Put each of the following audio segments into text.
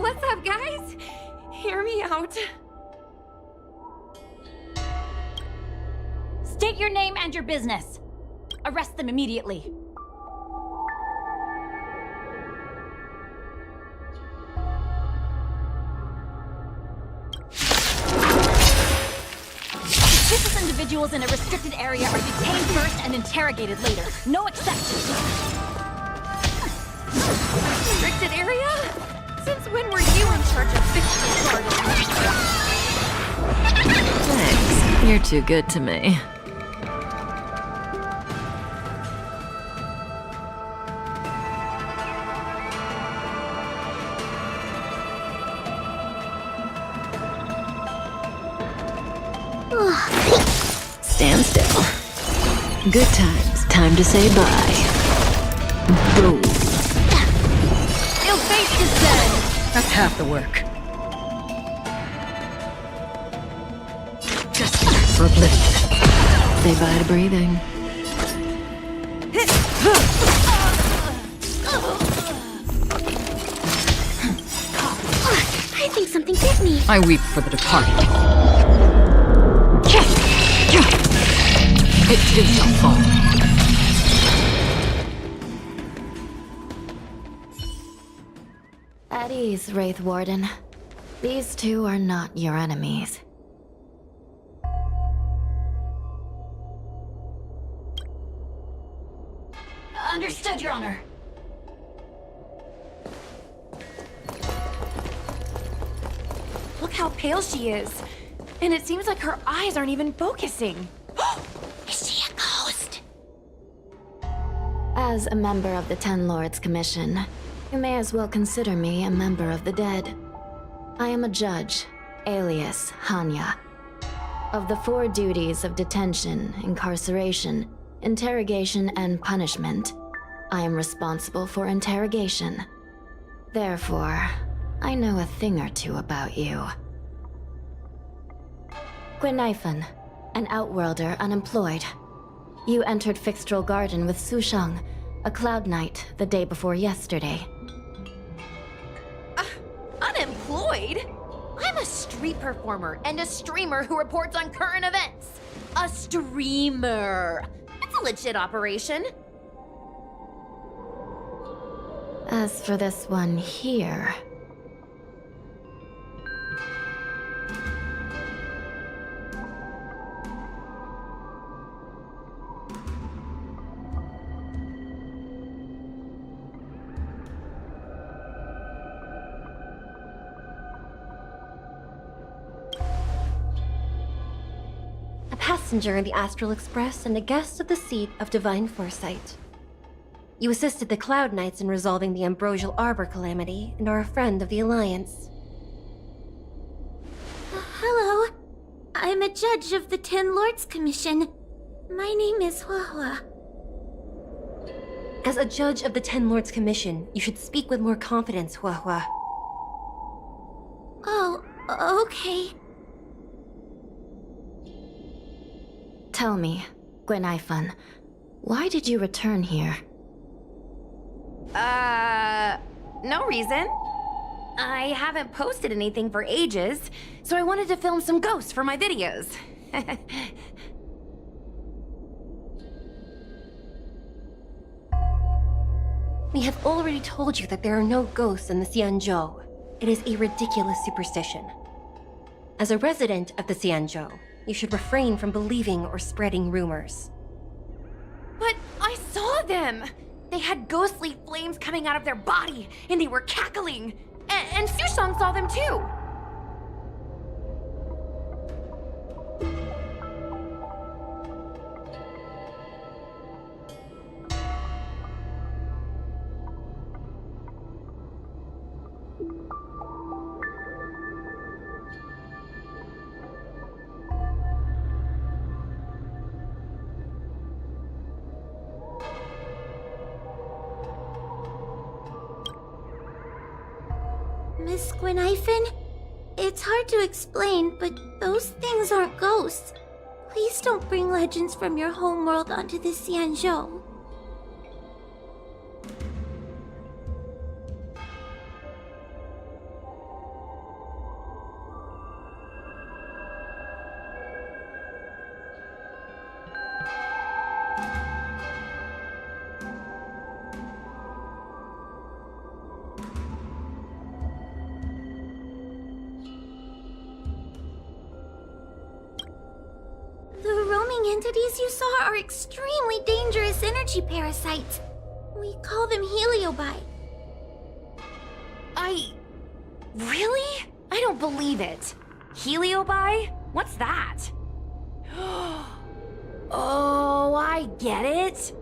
What's up, guys? Hear me out. State your name and your business. Arrest them immediately. Suspicious individuals in a restricted area are detained first and interrogated later. No exceptions. Restricted area? Since when were you in charge of fixing gardens? Thanks. You're too good to me. Stand still. Good times. Time to say bye. Boom. Ill fate is dead. That's half the work. Just for a blip. Say bye to breathing. I think something bit me. I weep for the departed. It too shall fall. At ease, Wraith Warden. These two are not your enemies. Understood, Your Honor. Look how pale she is. And it seems like her eyes aren't even focusing. Is she a ghost? As a member of the Ten Lords Commission, you may as well consider me a member of the dead. I am a judge, alias Hanya. Of the 4 duties of detention, incarceration, interrogation, and punishment, I am responsible for interrogation. Therefore, I know a thing or two about you. Guinaifen, an outworlder unemployed. You entered Fixtral Garden with Sushang, a cloud knight, the day before yesterday. Unemployed? I'm a street performer and a streamer who reports on current events. A streamer. It's a legit operation. As for this one here... A passenger in the Astral Express and a guest of the seat of Divine Foresight. You assisted the Cloud Knights in resolving the Ambrosial Arbor calamity and are a friend of the Alliance. Hello. I'm a judge of the Ten Lords Commission. My name is Huahua. As a judge of the Ten Lords Commission, you should speak with more confidence, Huahua. Oh, okay. Tell me, Guinaifen, why did you return here? No reason. I haven't posted anything for ages, so I wanted to film some ghosts for my videos. We have already told you that there are no ghosts in the Xianzhou. It is a ridiculous superstition. As a resident of the Xianzhou, you should refrain from believing or spreading rumors. But I saw them! They had ghostly flames coming out of their body, and they were cackling! And Sushang saw them too! Miss Guinaifen? It's hard to explain, but those things aren't ghosts. Please don't bring legends from your homeworld onto the Xianzhou. living entities you saw are extremely dangerous energy parasites. We call them heliobi. Really? I don't believe it. Heliobi? What's that? Oh, I get it.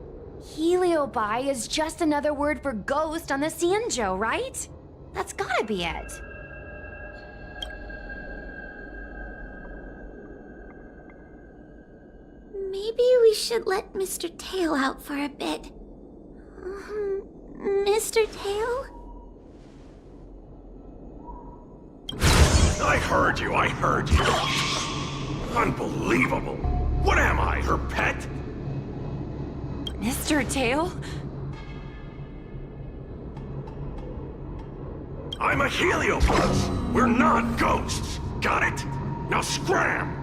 Heliobi is just another word for ghost on the Xianzhou, right? That's gotta be it. Maybe we should let Mr. Tail out for a bit. Mr. Tail? I heard you. Unbelievable. What am I, her pet? Mr. Tail? I'm a heliopause. We're not ghosts. Got it? Now scram!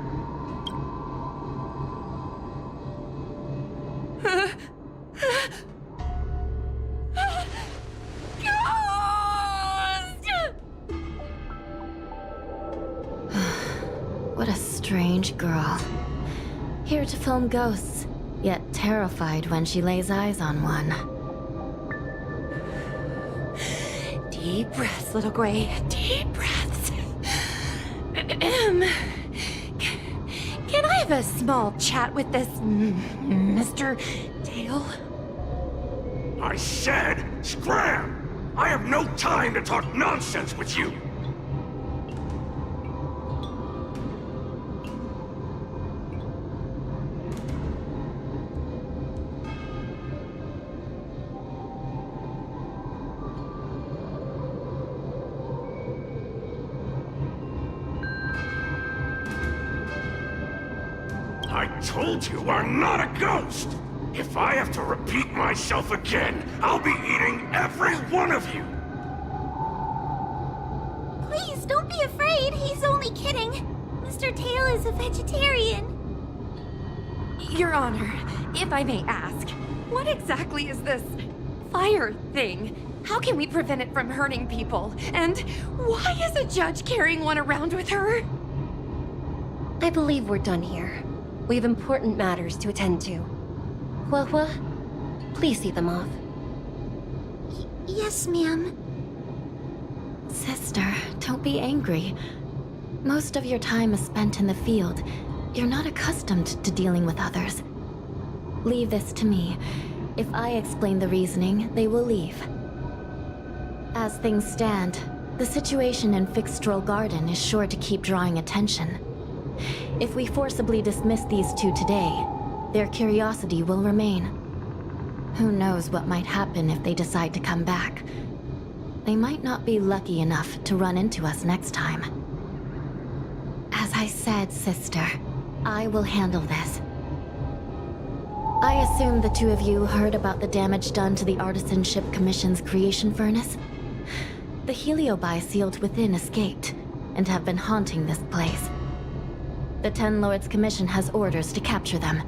What a strange girl. Here to film ghosts, yet terrified when she lays eyes on one. Deep breaths, little Gray. Deep breaths. Can I have a small chat with this Mr. Tail? I said scram! I have no time to talk nonsense with you! I told you I'm not a ghost! If I have to repeat myself again, I'll be eating every one of you! Please, don't be afraid. He's only kidding. Mr. Tail is a vegetarian. Your Honor, if I may ask, what exactly is this fire thing? How can we prevent it from hurting people? And why is a judge carrying one around with her? I believe we're done here. We have important matters to attend to. Hua, please see them off. Yes, ma'am. Sister, don't be angry. Most of your time is spent in the field. You're not accustomed to dealing with others. Leave this to me. If I explain the reasoning, they will leave. As things stand, the situation in Fixstral Garden is sure to keep drawing attention. If we forcibly dismiss these two today, their curiosity will remain. Who knows what might happen if they decide to come back. They might not be lucky enough to run into us next time. As I said, sister, I will handle this. I assume the two of you heard about the damage done to the Artisanship Commission's creation furnace? The heliobi sealed within escaped, and have been haunting this place. The Ten Lords Commission has orders to capture them.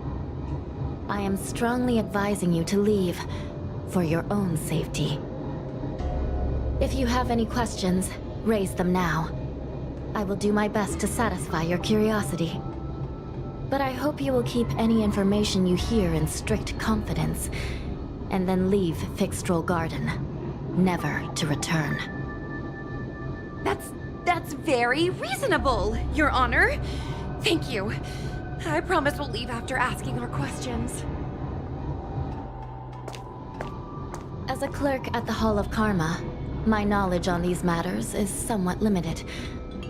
I am strongly advising you to leave, for your own safety. If you have any questions, raise them now. I will do my best to satisfy your curiosity. But I hope you will keep any information you hear in strict confidence, and then leave Fixstral Garden, never to return. That's very reasonable, Your Honor. Thank you. I promise we'll leave after asking our questions. As a clerk at the Hall of Karma, my knowledge on these matters is somewhat limited,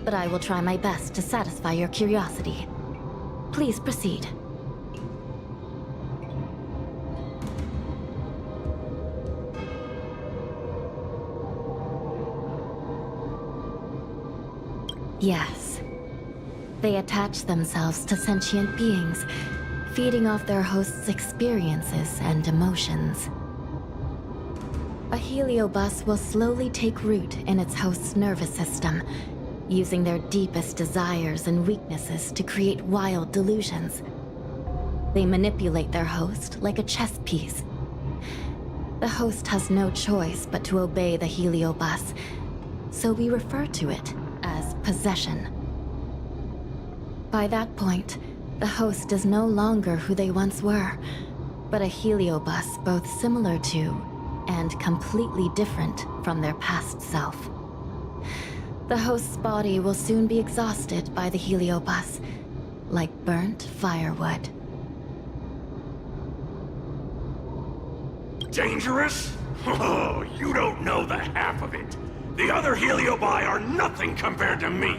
but I will try my best to satisfy your curiosity. Please proceed. Yes. They attach themselves to sentient beings, feeding off their host's experiences and emotions. A heliobus will slowly take root in its host's nervous system, using their deepest desires and weaknesses to create wild delusions. They manipulate their host like a chess piece. The host has no choice but to obey the heliobus, so we refer to it as possession. By that point, The host is no longer who they once were, but a heliobus both similar to and completely different from their past self. The host's body will soon be exhausted by the heliobus, like burnt firewood. Dangerous? Oh, you don't know the half of it. The other heliobi are nothing compared to me.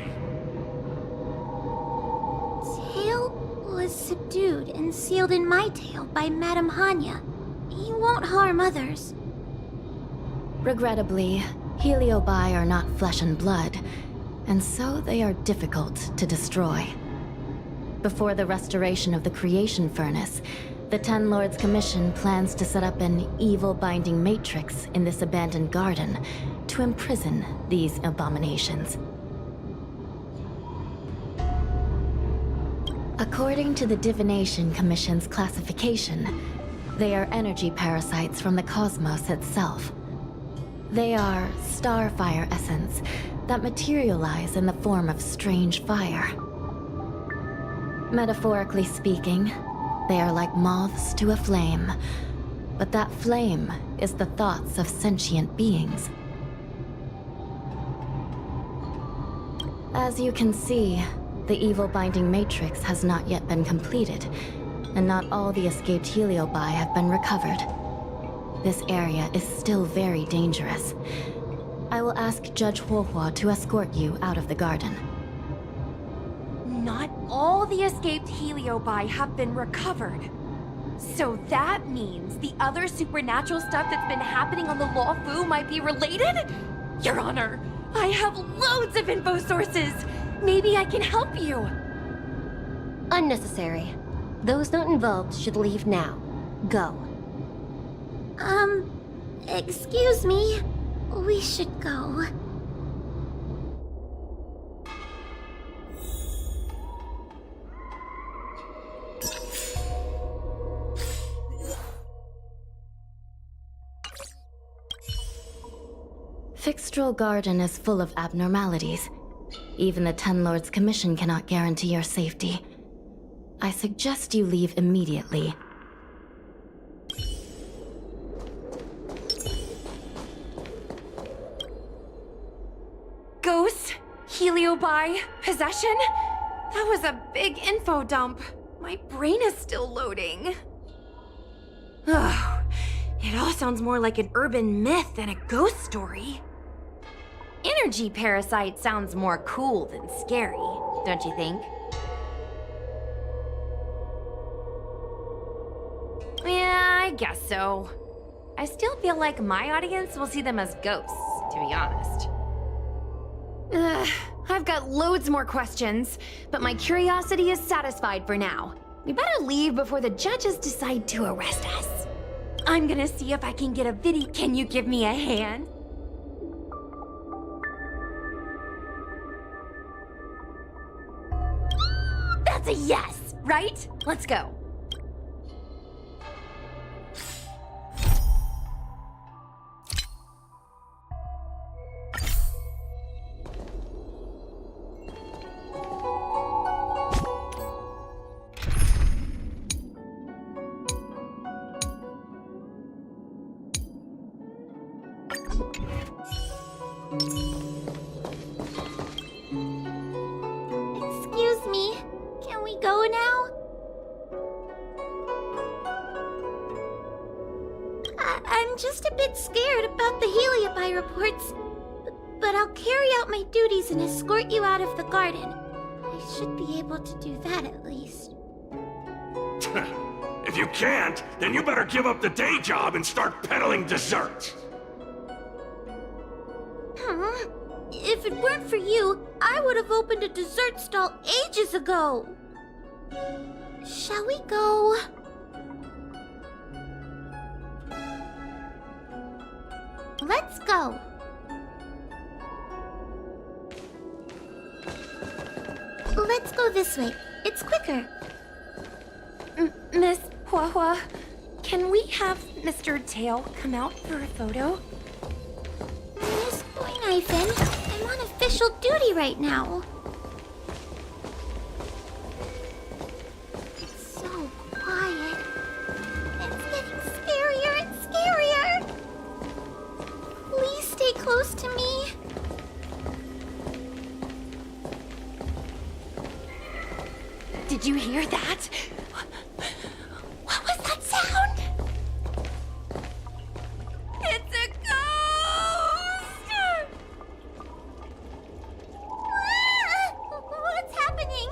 Tail was subdued and sealed in my tail by Madame Hanya. He won't harm others. Regrettably, heliobi are not flesh and blood, and so they are difficult to destroy. Before the restoration of the creation furnace, the Ten Lords Commission plans to set up an evil binding matrix in this abandoned garden to imprison these abominations. According to the Divination Commission's classification, they are energy parasites from the cosmos itself. They are starfire essence that materialize in the form of strange fire. Metaphorically speaking, they are like moths to a flame, but that flame is the thoughts of sentient beings. As you can see, the evil binding matrix has not yet been completed, and not all the escaped heliobi have been recovered. This area is still very dangerous. I will ask Judge Huohua to escort you out of the garden. Not all the escaped heliobi have been recovered. So that means the other supernatural stuff that's been happening on the Luofu might be related? Your Honor, I have loads of info sources. Maybe I can help you. Unnecessary. Those not involved should leave now. Go. Excuse me. We should go. Fixtral Garden is full of abnormalities. Even the Ten Lords Commission cannot guarantee your safety. I suggest you leave immediately. Ghosts? Heliobi? Possession? That was a big info dump. My brain is still loading. Oh, it all sounds more like an urban myth than a ghost story. Energy parasite sounds more cool than scary, don't you think? Yeah, I guess so. I still feel like my audience will see them as ghosts, to be honest. I've got loads more questions, but my curiosity is satisfied for now. We better leave before the judges decide to arrest us. I'm gonna see if I can get a video. Can you give me a hand? That's a yes, right? Let's go. Excuse me. Can we go now? I'm just a bit scared about the heliobi reports. But I'll carry out my duties and escort you out of the garden. I should be able to do that at least. If you can't, then you better give up the day job and start peddling desserts. If it weren't for you, I would have opened a dessert stall ages ago. Shall we go? Let's go. Let's go this way. It's quicker. Miss Huahua, can we have Mr. Tail come out for a photo? Miss Boynaifen, I'm on official duty right now. Did you hear that? What was that sound? It's a ghost! Ah! What's happening?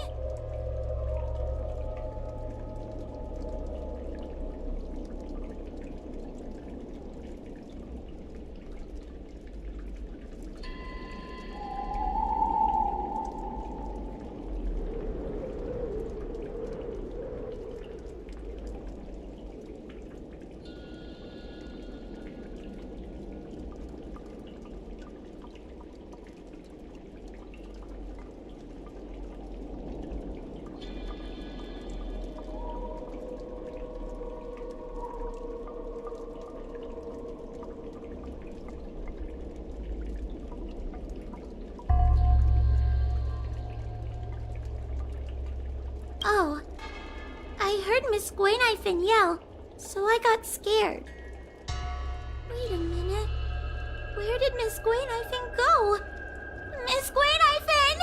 Oh, I heard Miss Gwaynifin yell, so I got scared. Wait a minute. Where did Miss Gwaynifin go? Miss Gwaynifin!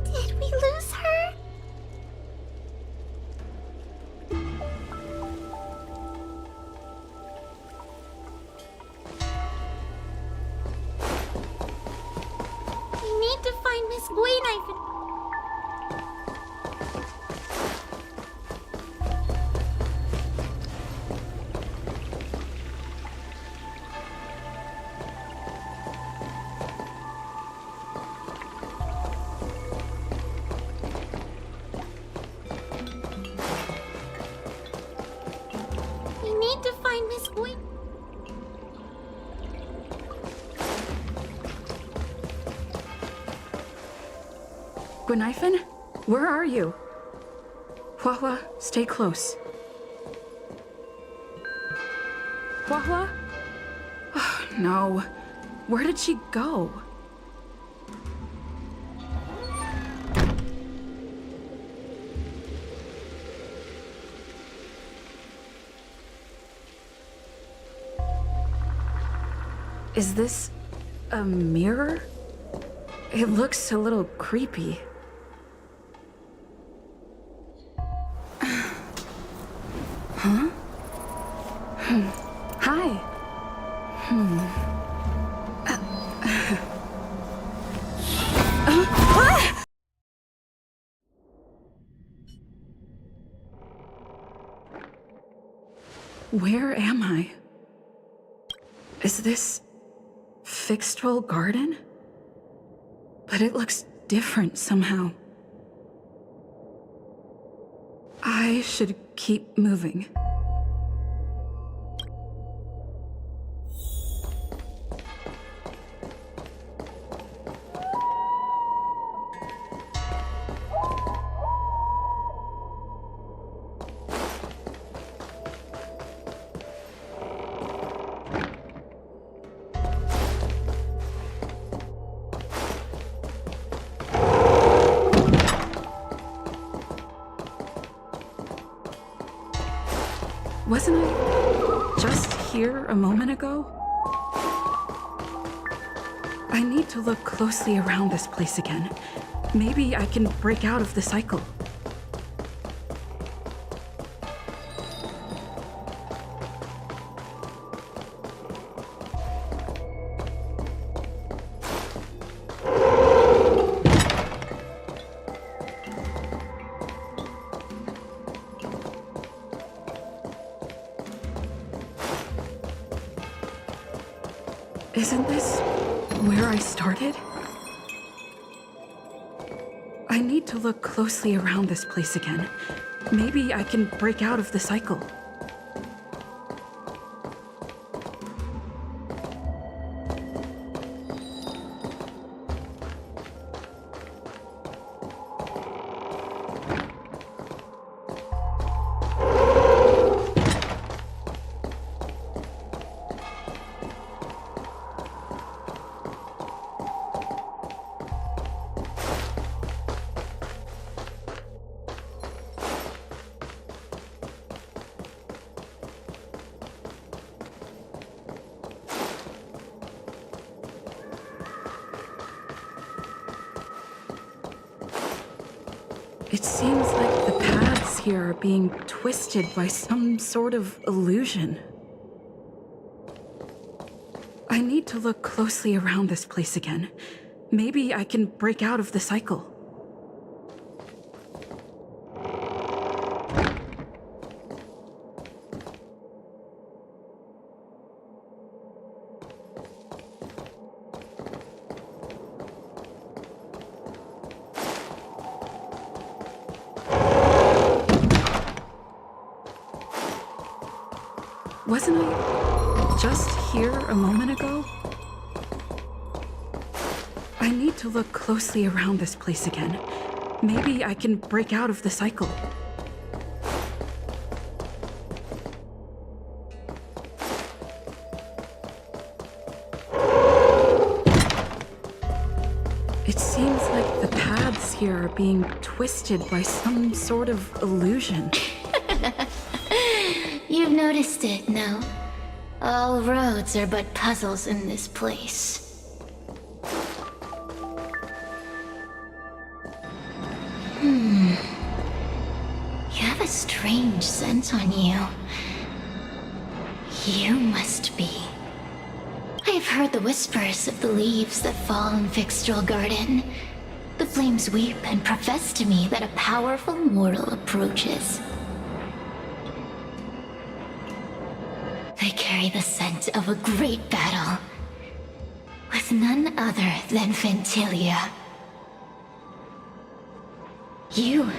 Did we lose her? We need to find Miss Gwaynifin. We need to find Miss Gwayn. Gwaynifin? Where are you? Hua, stay close. Hua? Oh, no. Where did she go? Is this a mirror? It looks a little creepy. Huh? Hi. Where am I? Is this Fixedwell Garden? But it looks different somehow. I should keep moving. Wasn't I just here a moment ago? I need to look closely around this place again. Maybe I can break out of the cycle. Isn't this where I started? I need to look closely around this place again. Maybe I can break out of the cycle. It seems like the paths here are being twisted by some sort of illusion. I need to look closely around this place again. Maybe I can break out of the cycle. Wasn't I just here a moment ago? I need to look closely around this place again. Maybe I can break out of the cycle. It seems like the paths here are being twisted by some sort of illusion. You've noticed it, no? All roads are but puzzles in this place. You have a strange scent on you. You must be. I have heard the whispers of the leaves that fall in Fixtral Garden. The flames weep and profess to me that a powerful mortal approaches. They carry the scent of a great battle, with none other than Ventilia. You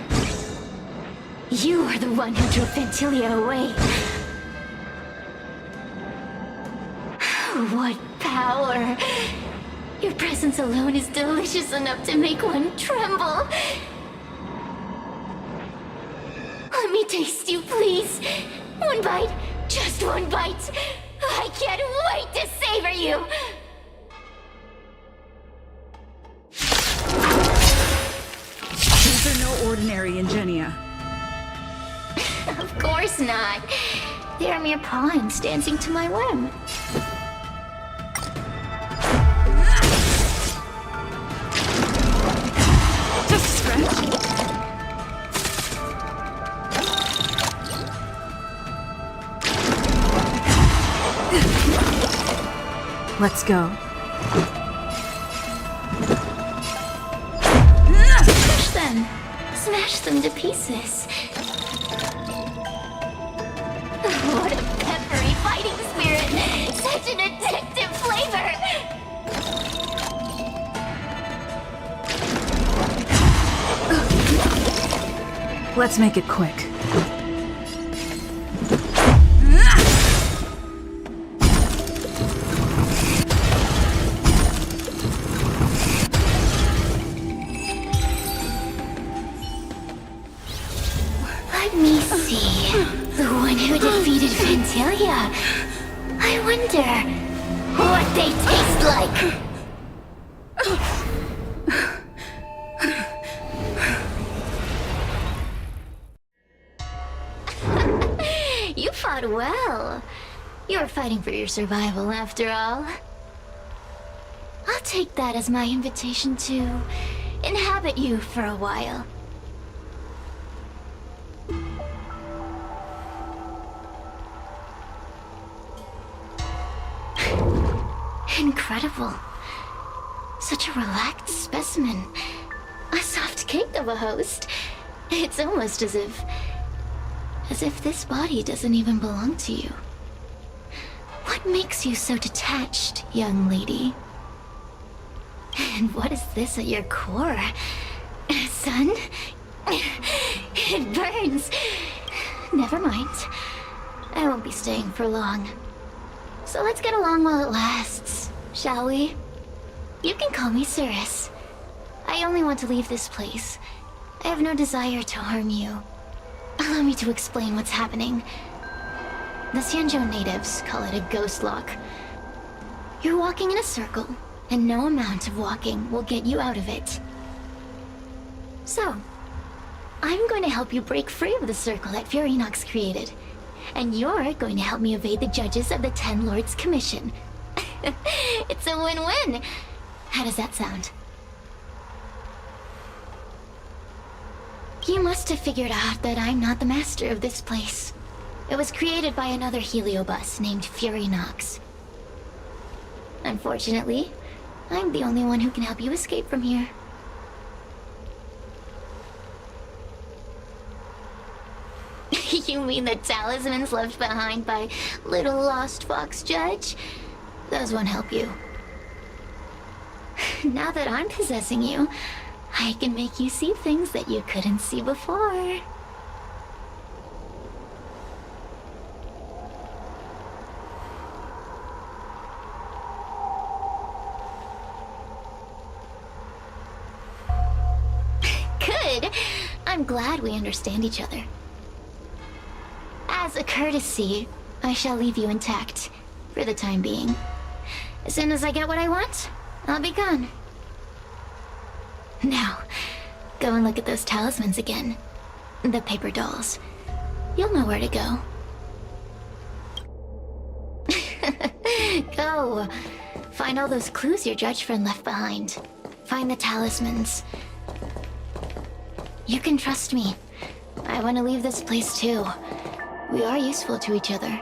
are the one who drove Ventilia away. What power! Your presence alone is delicious enough to make one tremble. Let me taste you, please. One bite. Just one bite! I can't wait to savor you! These are no ordinary Ingenia. Of course not. They are mere pawns dancing to my whim. Just a scratch. Let's go. Smash them! Smash them to pieces. What a peppery fighting spirit! Such an addictive flavor! Let's make it quick. Let me see. The one who defeated Ventilia. I wonder what they taste like. You fought well. You were fighting for your survival after all. I'll take that as my invitation to inhabit you for a while. Incredible. Such a relaxed specimen. A soft cake of a host. It's almost as if this body doesn't even belong to you. What makes you so detached, young lady? And what is this at your core? Sun? It burns. Never mind. I won't be staying for long. So let's get along while it lasts, shall we? You can call me Cirrus. I only want to leave this place. I have no desire to harm you. Allow me to explain what's happening. The Xianzhou natives call it a ghost lock. You're walking in a circle, and no amount of walking will get you out of it. So, I'm going to help you break free of the circle that Furinox created. And you're going to help me evade the judges of the Ten Lords Commission. It's a win-win. How does that sound? You must have figured out that I'm not the master of this place. It was created by another heliobus named Fury Nox. Unfortunately, I'm the only one who can help you escape from here. You mean the talismans left behind by little lost fox judge? Those won't help you. Now that I'm possessing you, I can make you see things that you couldn't see before. Good. I'm glad we understand each other. As a courtesy, I shall leave you intact, for the time being. As soon as I get what I want, I'll be gone. Now, go and look at those talismans again. The paper dolls. You'll know where to go. Go. Find all those clues your judge friend left behind. Find the talismans. You can trust me. I want to leave this place too. We are useful to each other.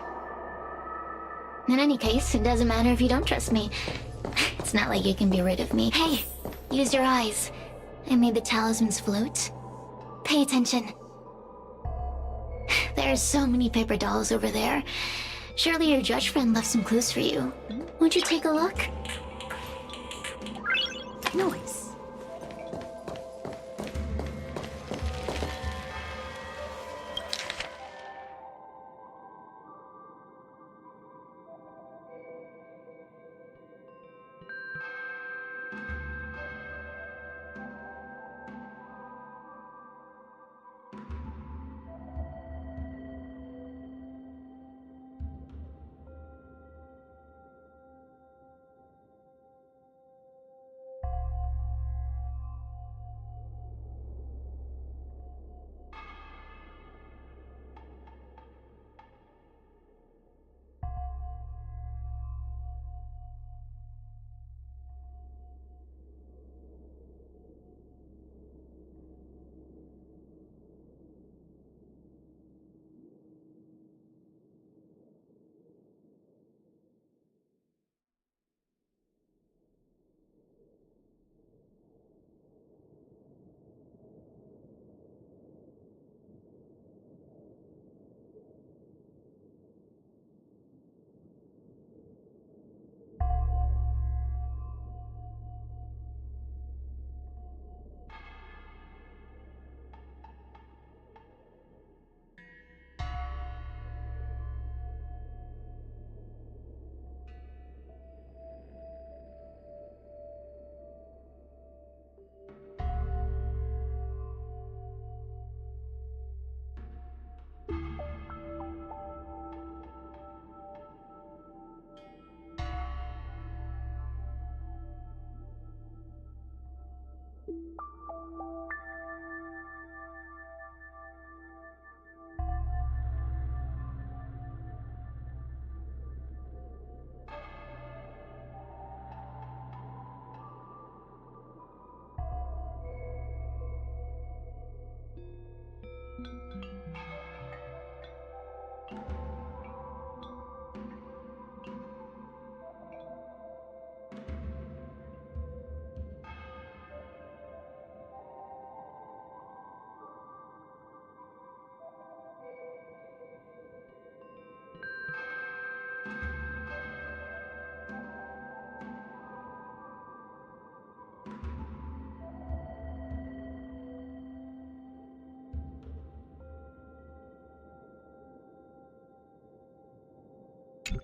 In any case, it doesn't matter if you don't trust me. It's not like you can be rid of me. Hey, use your eyes. I made the talismans float. Pay attention. There's so many paper dolls over there. Surely your judge friend left some clues for you. Won't you take a look? Nice.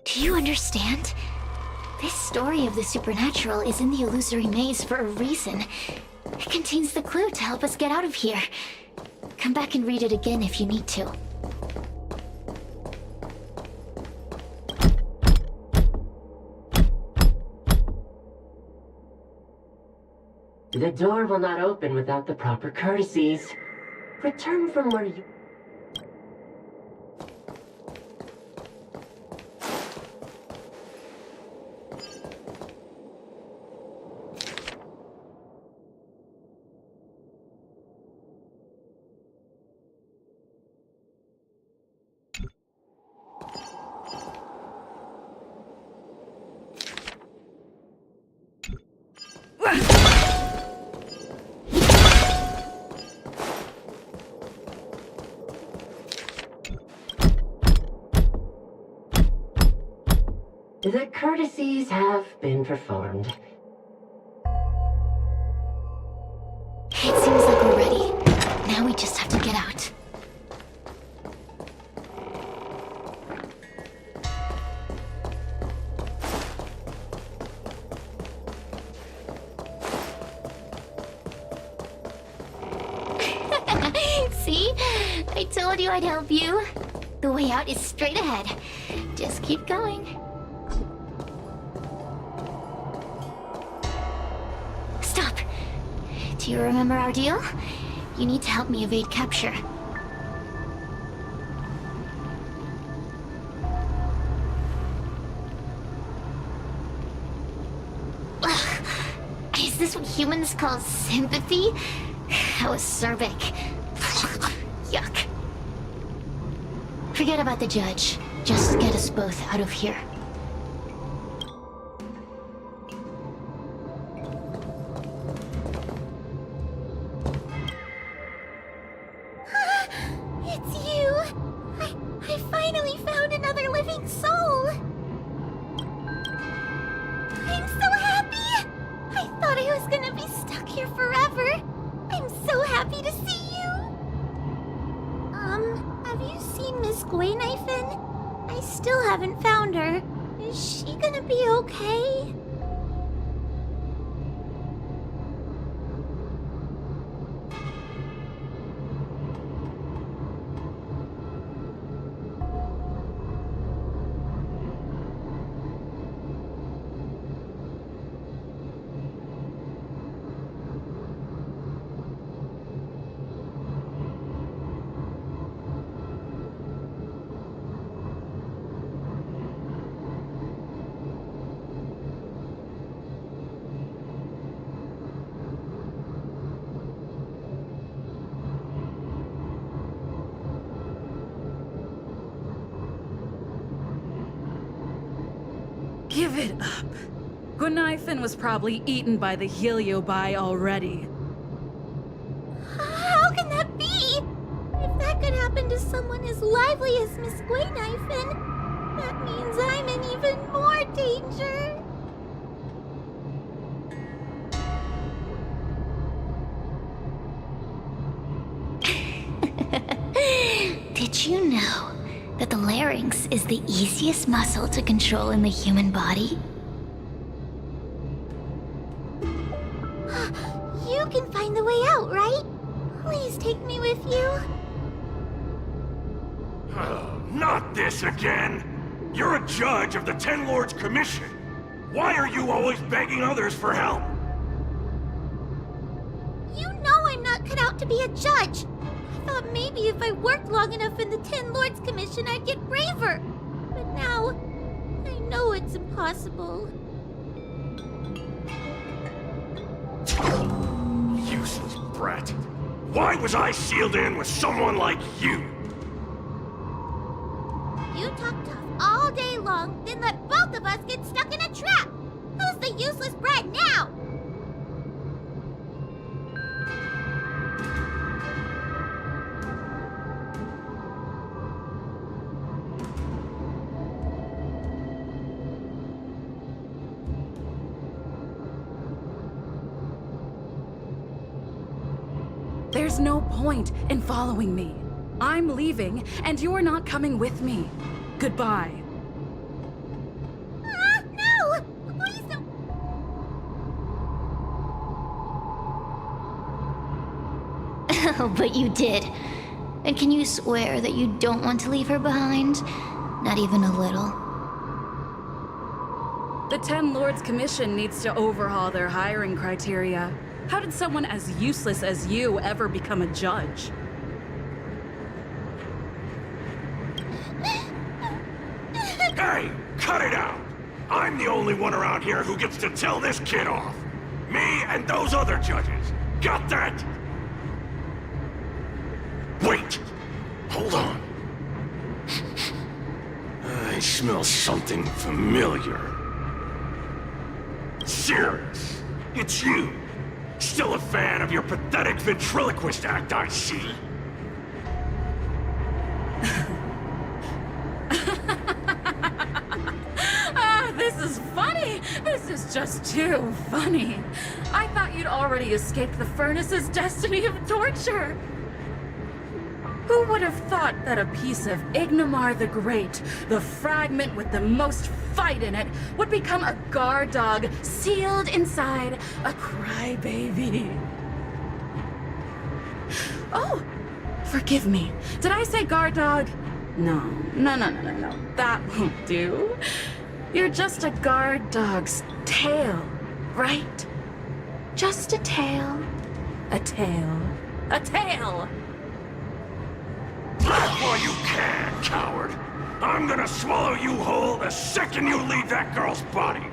Do you understand? This story of the supernatural is in the illusory maze for a reason. It contains the clue to help us get out of here. Come back and read it again if you need to. The door will not open without the proper courtesies. Return from where you... The courtesies have been performed. It seems like we're ready. Now we just have to get out. See? I told you I'd help you. The way out is straight ahead. Just keep going. Stop! Do you remember our deal? You need to help me evade capture. Ugh. Is this what humans call sympathy? How acerbic. Yuck. Forget about the judge. Just get us both out of here. It's you! I finally found another living soul! I'm so happy! I thought I was gonna be stuck here forever! I'm so happy to see you! Have you seen Miss Gwaynifin? I still haven't found her. Is she gonna be okay? Give it up. Gwaynifin was probably eaten by the Heliobi already. How can that be? If that could happen to someone as lively as Miss Gwaynifin, that means I'm in even more danger. Did you know that the larynx is the easiest muscle to control in the human body? You can find the way out, right? Please take me with you. Not this again! You're a judge of the Ten Lords Commission. Why are you always begging others for help? You know I'm not cut out to be a judge. I thought maybe if I worked long enough in the Ten Lords Commission, I'd get braver. But now, I know it's impossible. Useless brat. Why was I sealed in with someone like you? You talk tough all day long, then let both of us get stuck in a trap. Who's the useless brat now? There's no point in following me. I'm leaving, and you're not coming with me. Goodbye. No! Please don't. Oh, but you did. And can you swear that you don't want to leave her behind? Not even a little. The Ten Lords Commission needs to overhaul their hiring criteria. How did someone as useless as you ever become a judge? Hey, cut it out! I'm the only one around here who gets to tell this kid off. Me and those other judges. Got that? Wait! Hold on. I smell something familiar. Cirrus, It's you! Still a fan of your pathetic ventriloquist act, I see. This is funny! This is just too funny. I thought you'd already escaped the furnace's destiny of torture. Who would have thought that a piece of Ignomar the Great, the fragment with the most fight in it, would become a guard dog sealed inside a crybaby? Oh, forgive me. Did I say guard dog? No. That won't do. You're just a guard dog's tail, right? Just a tail. A tail. A tail! Laugh while you can, coward! I'm gonna swallow you whole the second you leave that girl's body!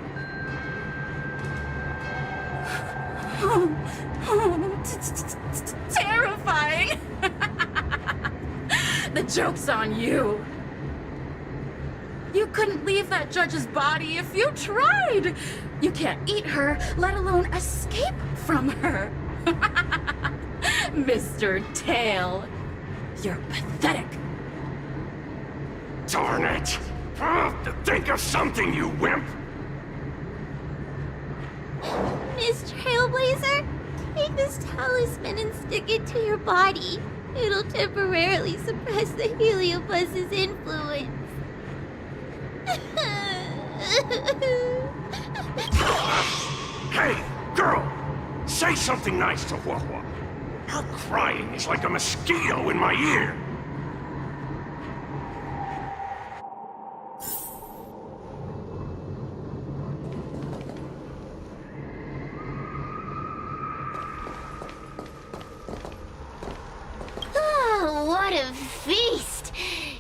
Terrifying! The joke's on you. You couldn't leave that judge's body if you tried. You can't eat her, let alone escape from her. Mr. Tail, you're pathetic. Darn it! Think of something, you wimp! Miss Trailblazer, take this talisman and stick it to your body. It'll temporarily suppress the Heliobuzz's influence. Hey, girl! Say something nice to Huahua. Her crying is like a mosquito in my ear. Oh, what a feast!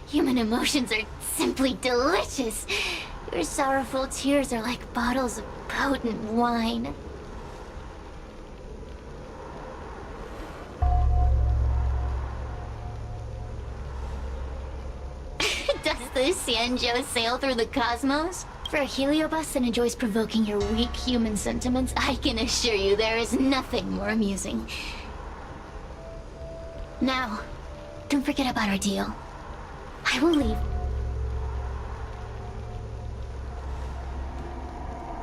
Human emotions are simply delicious. Your sorrowful tears are like bottles of potent wine. Does the Xianzhou sail through the cosmos? For a Heliobus that enjoys provoking your weak human sentiments, I can assure you there is nothing more amusing. Now, don't forget about our deal. I will leave.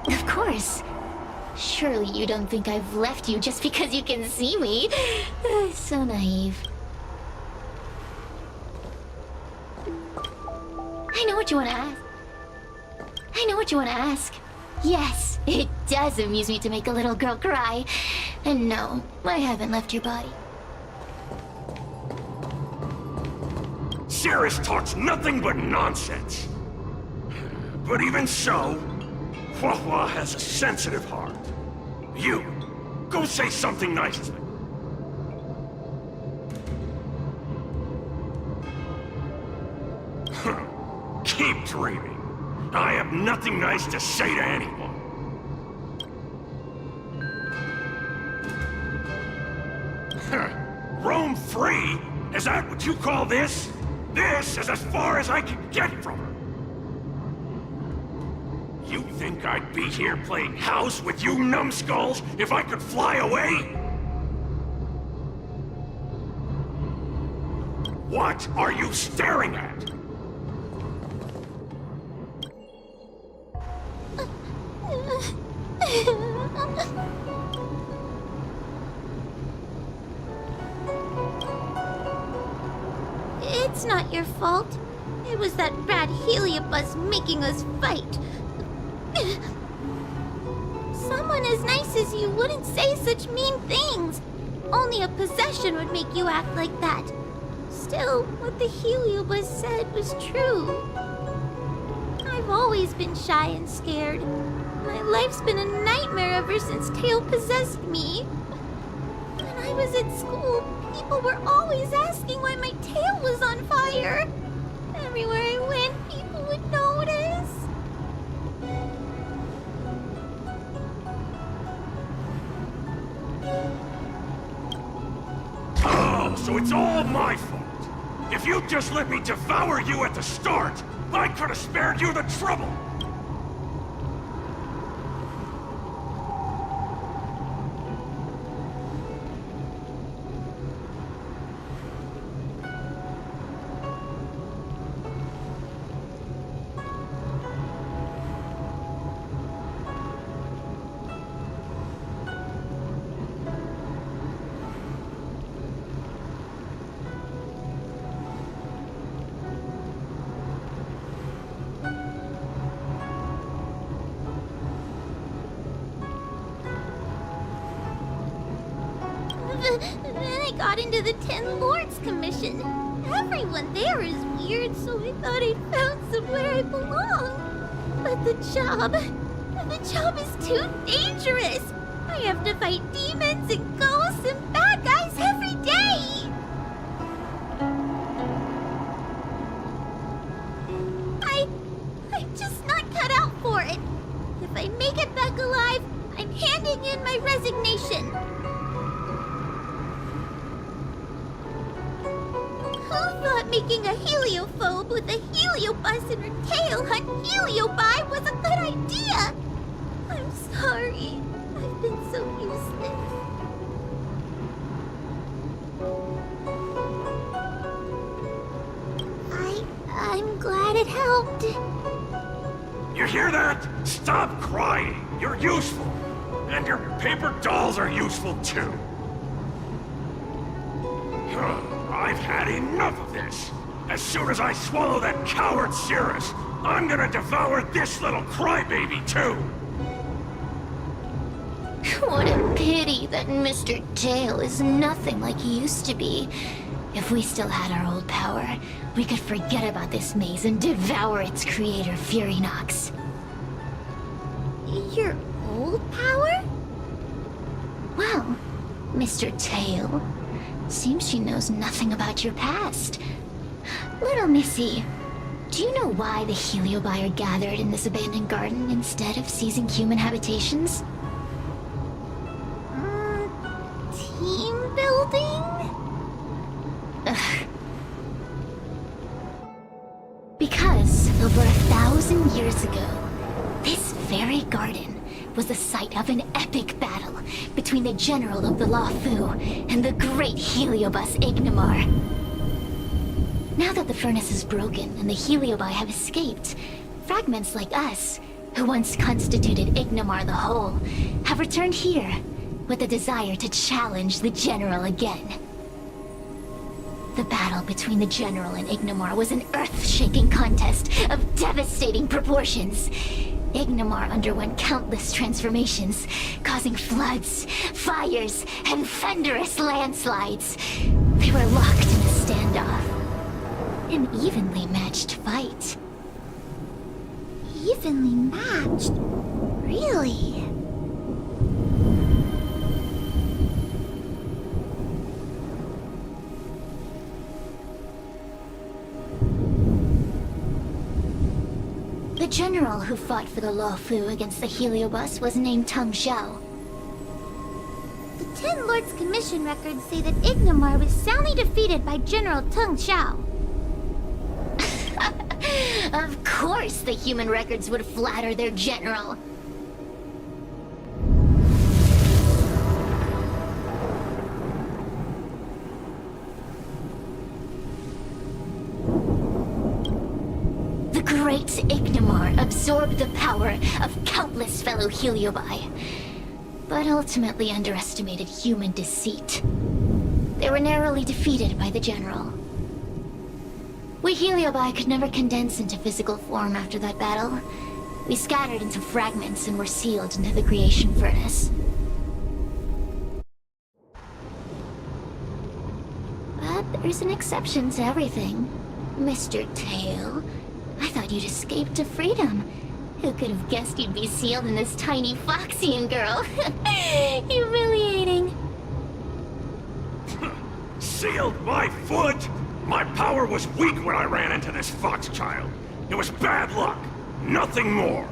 Of course. Surely you don't think I've left you just because you can see me. So naive. I know what you want to ask. Yes, it does amuse me to make a little girl cry. And no, I haven't left your body. Cirrus talks nothing but nonsense. But even so, Huahua has a sensitive heart. You, go say something nice to him. Keep dreaming. I have nothing nice to say to anyone. Roam free? Is that what you call this? This is as far as I can get from her. You think I'd be here playing house with you numbskulls if I could fly away? What are you staring at? It's not your fault. It was that rat Heliobus making us fight. Someone as nice as you wouldn't say such mean things. Only a possession would make you act like that. Still, what the Heliobus said was true. I've always been shy and scared. My life's been a nightmare ever since Tail possessed me. When I was at school, people were always asking why my tail was on fire. Everywhere I went, people would notice. Oh, so it's all my fault. If you'd just let me devour you at the start, I could have spared you the trouble. Then I got into the Ten Lords Commission. Everyone there is weird, so I thought I'd found somewhere I belong. But the job is too dangerous. I have to fight demons and ghosts and bad guys every day. I'm just not cut out for it. If I make it back alive, I'm handing in my resignation. Who thought making a heliophobe with a heliobus in her tail hunt heliobi was a good idea? I'm sorry. I've been so useless. I'm glad it helped. You hear that? Stop crying. You're useful. And your paper dolls are useful too. I've had enough of this. As soon as I swallow that coward Cirrus, I'm gonna devour this little crybaby too. What a pity that Mr. Tail is nothing like he used to be. If we still had our old power, we could forget about this maze and devour its creator, Furynox. Your old power? Well, Mr. Tail, seems she knows nothing about your past. Little Missy, do you know why the Heliobi are gathered in this abandoned garden instead of seizing human habitations? Team building? Ugh. Because over 1,000 years ago, this very garden was the site of an epic battle between the general of the Luofu and the great Heliobus Ignimar. Now that the furnace is broken and the Heliobi have escaped, fragments like us, who once constituted Ignimar the Whole, have returned here with a desire to challenge the general again. The battle between the general and Ignimar was an earth-shaking contest of devastating proportions. Ignimar underwent countless transformations, causing floods, fires, and thunderous landslides. They were locked in a standoff. An evenly matched fight. Evenly matched? Really? The general who fought for the Luofu against the Heliobus was named Teng Xiao. The Ten Lords Commission records say that Ignimar was soundly defeated by General Teng Xiao. Of course the human records would flatter their general. The great Ignimar absorbed the power of countless fellow Heliobi, but ultimately underestimated human deceit. They were narrowly defeated by the general. We Heliobi could never condense into physical form after that battle. We scattered into fragments and were sealed into the creation furnace. But there's an exception to everything. Mr. Tail, I thought you'd escaped to freedom. Who could have guessed you'd be sealed in this tiny Foxian girl? Humiliating. Sealed my foot? My power was weak when I ran into this fox child. It was bad luck. Nothing more.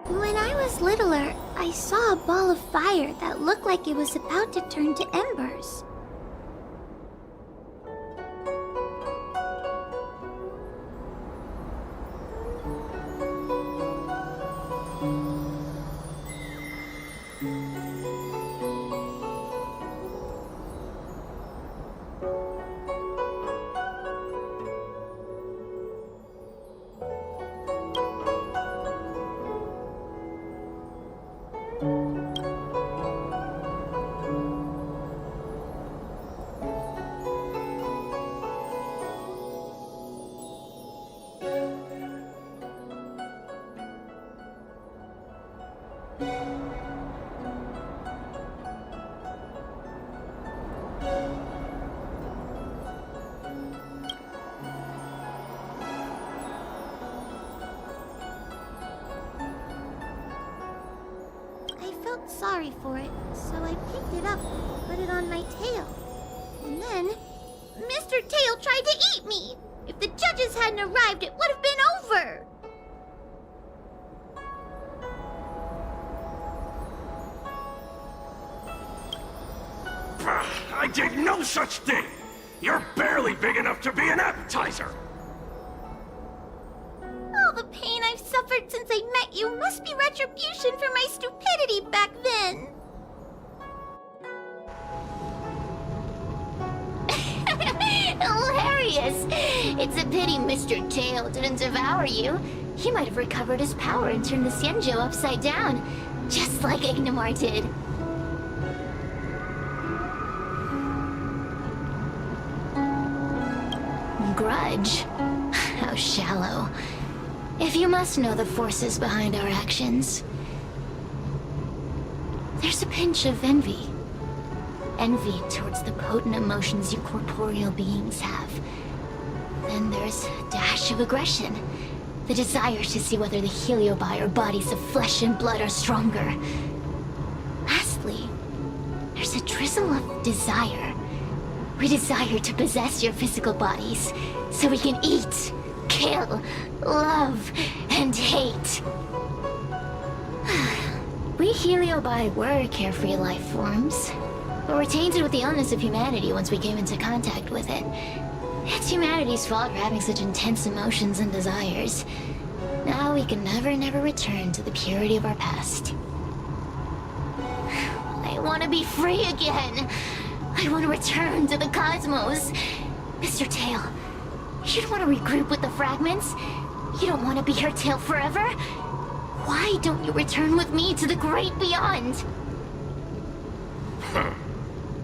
When I was littler, I saw a ball of fire that looked like it was about to turn to embers. felt sorry for it, so I picked it up and put it on my tail. And then, Mr. Tail tried to eat me! If the judges hadn't arrived, it would have been over! I did no such thing! You're barely big enough to be an appetizer! All the pain I've suffered since I met you must be retribution for my stupidity back then! Hilarious! It's a pity Mr. Tail didn't devour you. He might have recovered his power and turned the Xianzhou upside down, just like Ignomar did. Grudge? How shallow. If you must know the forces behind our actions, there's a pinch of envy. Envy towards the potent emotions you corporeal beings have. Then there's a dash of aggression. The desire to see whether the Heliobi or bodies of flesh and blood are stronger. Lastly, there's a drizzle of desire. We desire to possess your physical bodies, so we can eat, kill, love, and hate. We Heliobi were carefree life forms, but were tainted with the illness of humanity once we came into contact with it. It's humanity's fault for having such intense emotions and desires. Now we can never return to the purity of our past. I want to be free again. I want to return to the cosmos. Mr. Tail, you don't want to regroup with the fragments? You don't want to be her tail forever? Why don't you return with me to the great beyond? Huh.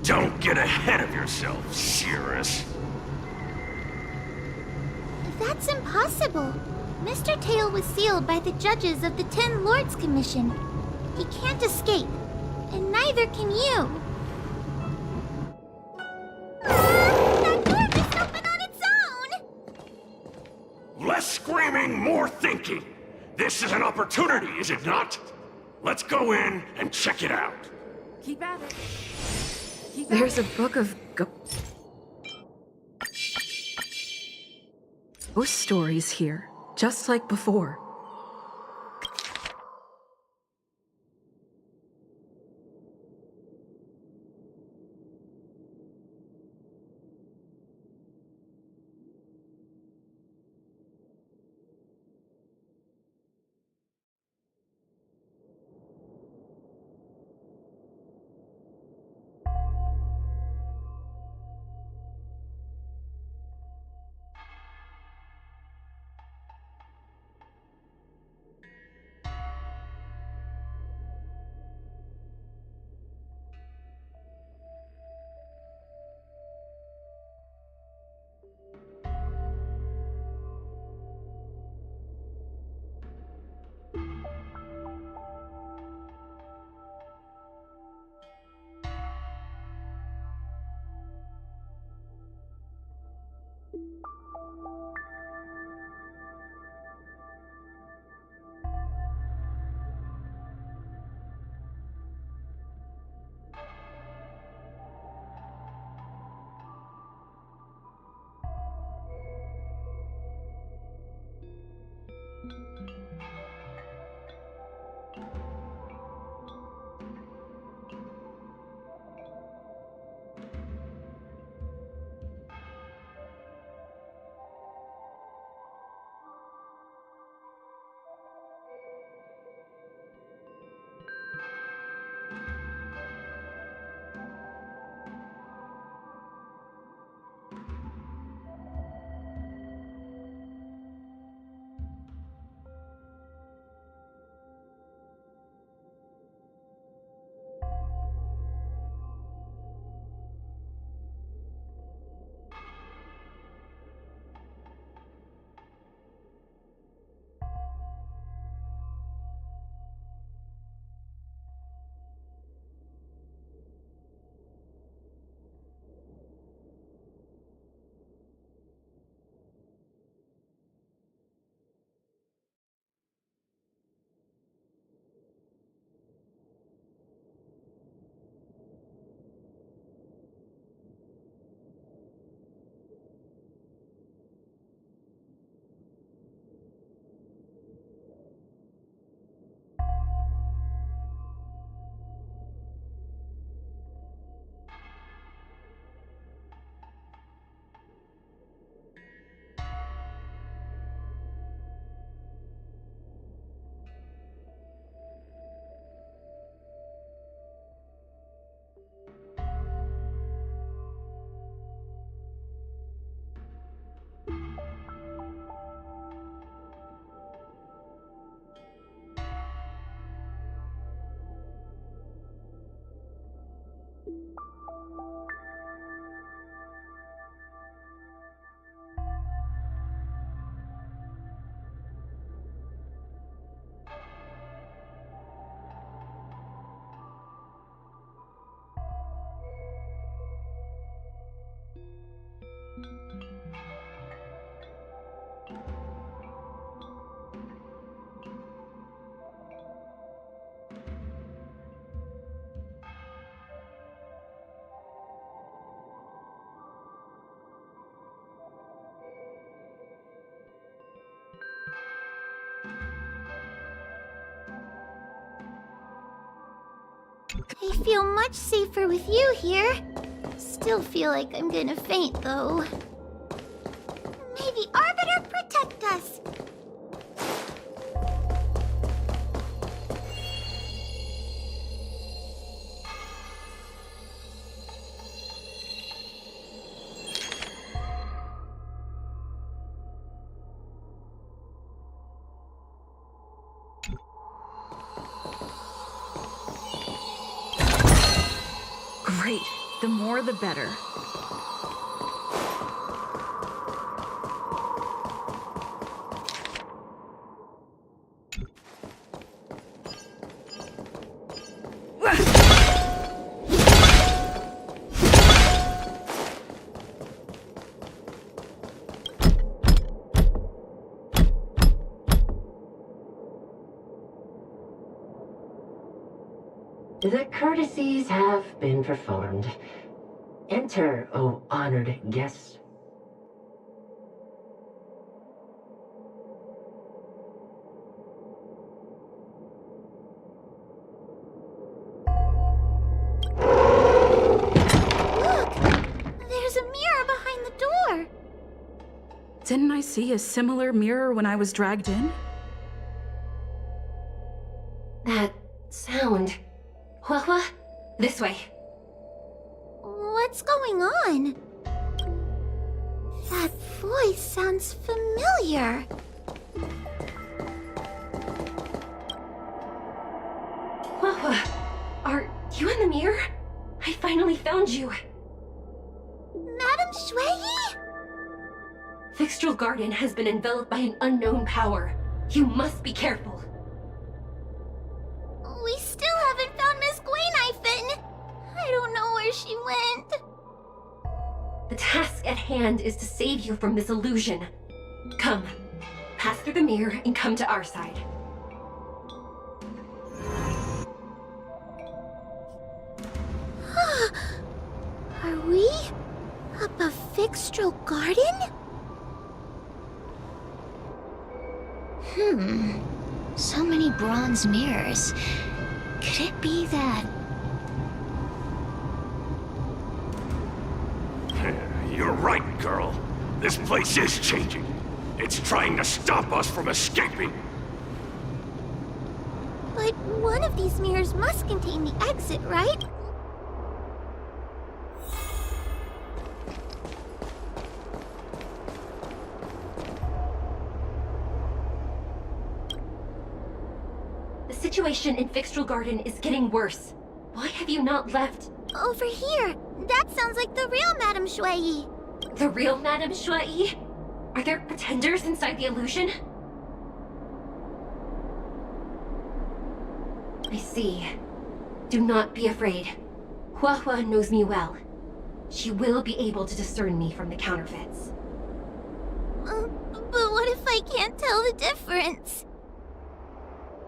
Don't get ahead of yourself, Cirrus. That's impossible. Mr. Tail was sealed by the judges of the 10 Lords Commission. He can't escape, and neither can you. That door just opened on its own! Less screaming, more thinking. This is an opportunity, is it not? Let's go in and check it out. Keep at it. There's a book of ghost stories here, just like before. I feel much safer with you here. Still feel like I'm gonna faint, though. May the Arbiter protect us! Great. The more the better. The courtesies have been performed. Enter, O honored guest. Look! There's a mirror behind the door! Didn't I see a similar mirror when I was dragged in? That sound. Hua, this way. What's going on? That voice sounds familiar. Hua, are you in the mirror? I finally found you. Madame Shui? Fixtral Garden has been enveloped by an unknown power. You must be careful. We still haven't found Miss Gwaynifin. I don't know where she went. The task at hand is to save you from this illusion. Come, pass through the mirror and come to our side. Are we up a Fixtral Garden? So many bronze mirrors. Could it be that... You're right, girl. This place is changing. It's trying to stop us from escaping. But one of these mirrors must contain the exit, right? The situation in Fixtral Garden is getting worse. Why have you not left? Over here. That sounds like the real Madame Shui. The real Madame Shui? Are there pretenders inside the illusion? I see. Do not be afraid. Hua knows me well. She will be able to discern me from the counterfeits. But what if I can't tell the difference?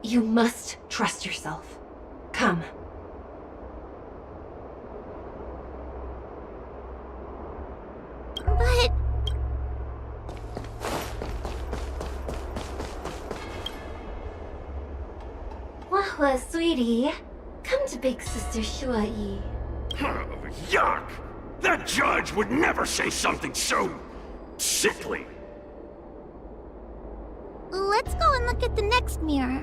You must trust yourself. Come. But... Hua, sweetie. Come to Big Sister Shui. Yuck! That judge would never say something so... sickly. Let's go and look at the next mirror.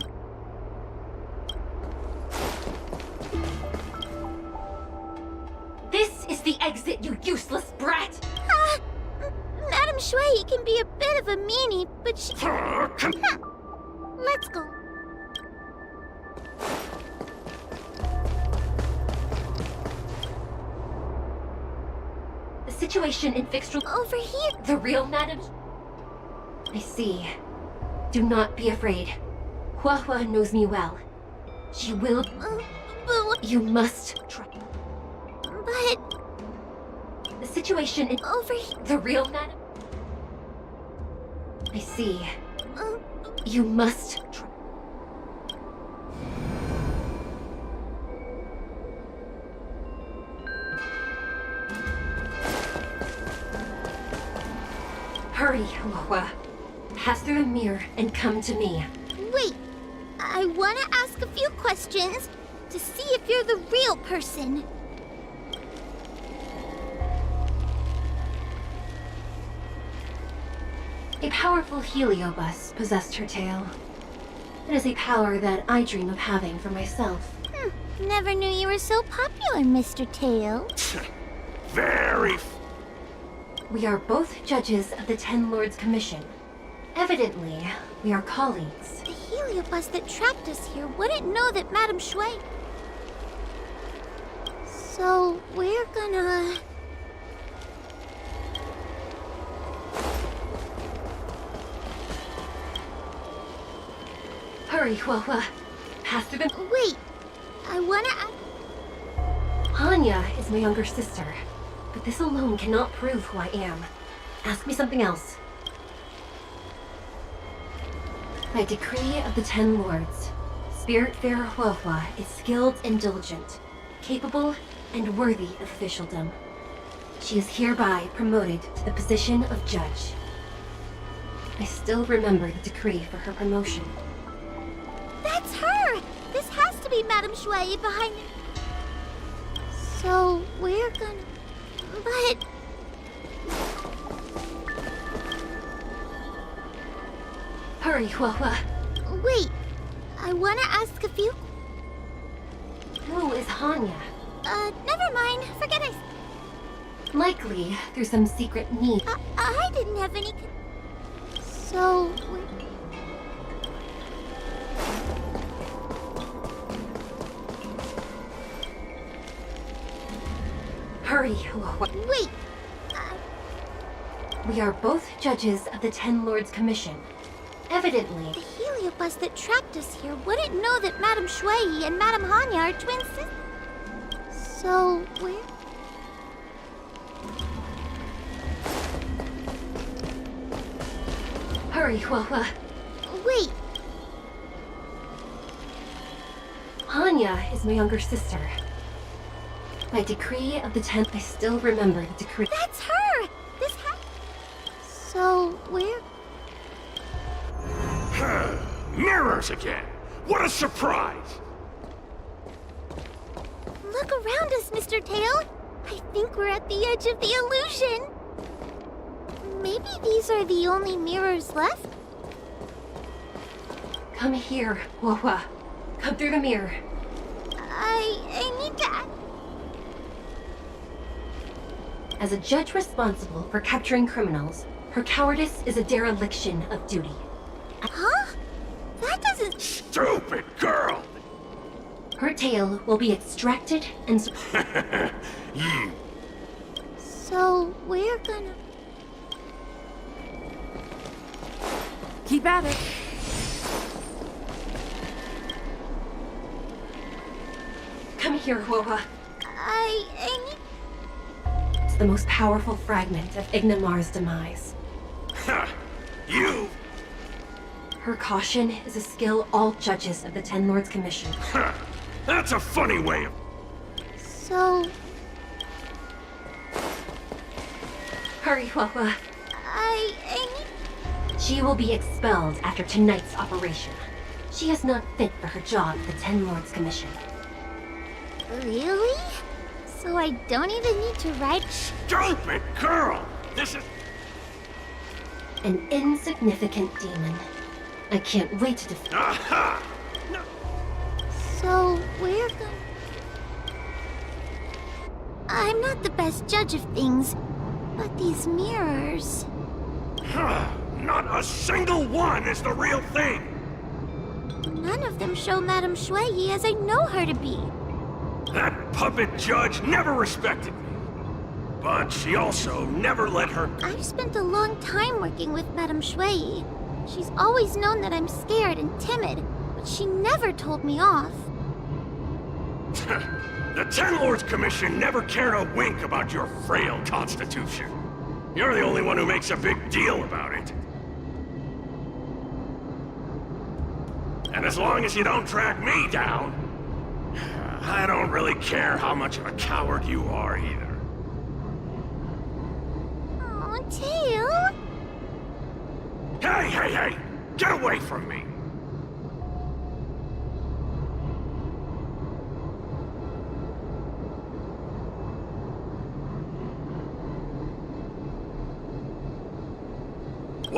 This is the exit, you useless brat! Madame Shui can be a bit of a meanie, but she... Come- Let's go. The situation in Fixtral... Over here. The real Madame... I see. Do not be afraid. Hua knows me well. She will... But what... You must try. But... The situation in... Over here. The real Madame... I see. You must try. Hurry, Hua. Pass through the mirror and come to me. Wait. I want to ask a few questions. to see if you're the real person. A powerful heliobus possessed her tail. It is a power that I dream of having for myself. Never knew you were so popular, Mr. Tail. Very. We are both judges of the Ten Lords Commission. Evidently, we are colleagues. The heliobus that trapped us here wouldn't know that Madame Shui... So, we're gonna... Hurry, Huahua. Pass through the... Wait, I wanna... Hanya is my younger sister, but this alone cannot prove who I am. Ask me something else. By decree of the Ten Lords, Spiritfarer Huahua is skilled and diligent, capable and worthy of officialdom. She is hereby promoted to the position of judge. I still remember the decree for her promotion. That's her! This has to be Madame Shui behind... So, we're gonna... But... Hurry, Huahua. Wait, I wanna ask a few... Who is Hanya? Never mind. Forget I... Likely through some secret need. I didn't have any... So... Hurry, Huahua. Wait! We are both judges of the Ten Lords Commission. Evidently... The heliobus that trapped us here wouldn't know that Madame Shui and Madame Hanya are twin sisters. So, we're... Hurry, Huahua. Wait! Hanya is my younger sister. By decree of the 10th, I still remember the decree. That's her! This So, we're... Mirrors again! What a surprise! Look around us, Mr. Tail! I think we're at the edge of the illusion! Maybe these are the only mirrors left? Come here, Huahua. Come through the mirror. I need to... As a judge responsible for capturing criminals, her cowardice is a dereliction of duty. Huh? That doesn't... Stupid girl! Her tail will be extracted and... You. So, we're gonna... Keep at it. Come here, Huahua. I need... It's the most powerful fragment of Ignamar's demise. Ha! You! Her caution is a skill all judges of the Ten Lords Commission. Ha! That's a funny way of... So... Hurry, Huahua. I need... She will be expelled after tonight's operation. She is not fit for her job at the Ten Lords Commission. Really? So I don't even need to ride... Stupid girl! This is... An insignificant demon. I can't wait to defeat... Aha! No. So, we're gonna... I'm not the best judge of things, but these mirrors... Not a single one is the real thing! None of them show Madame Shui as I know her to be. That puppet judge never respected me. But she also never let her... I've spent a long time working with Madame Shui. She's always known that I'm scared and timid, but she never told me off. The Ten Lords Commission never cared a wink about your frail constitution. You're the only one who makes a big deal about it. And as long as you don't track me down, I don't really care how much of a coward you are either. Aw, Tail? Hey, hey, hey! Get away from me!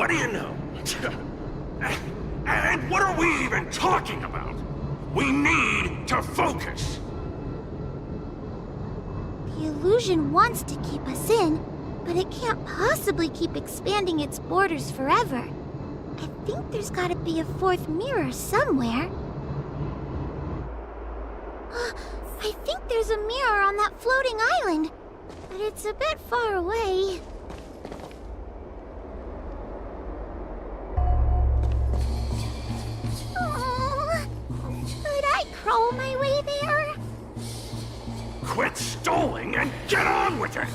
what do you know? And what are we even talking about? We need to focus. The illusion wants to keep us in, but it can't possibly keep expanding its borders forever. I think there's gotta be a fourth mirror somewhere. I think there's a mirror on that floating island, but it's a bit far away. Oh, could I crawl my way there? Quit stalling and get on with it!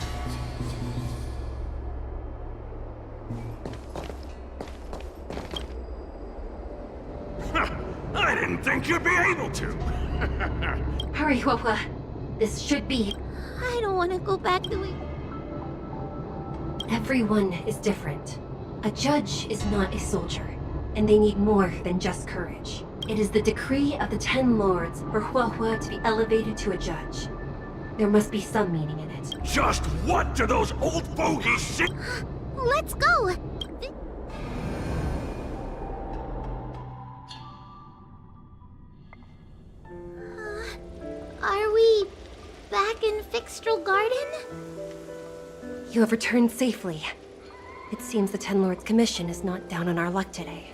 I didn't think you'd be able to. Hurry, Huahua. This should be... I don't want to go back the way... Everyone is different. A judge is not a soldier, and they need more than just courage. It is the decree of the Ten Lords for Huahua to be elevated to a judge. There must be some meaning in it. Just what do those old fogies say? Let's go! Are we back in Fixtral Garden? You have returned safely. It seems the Ten Lords' commission is not down on our luck today.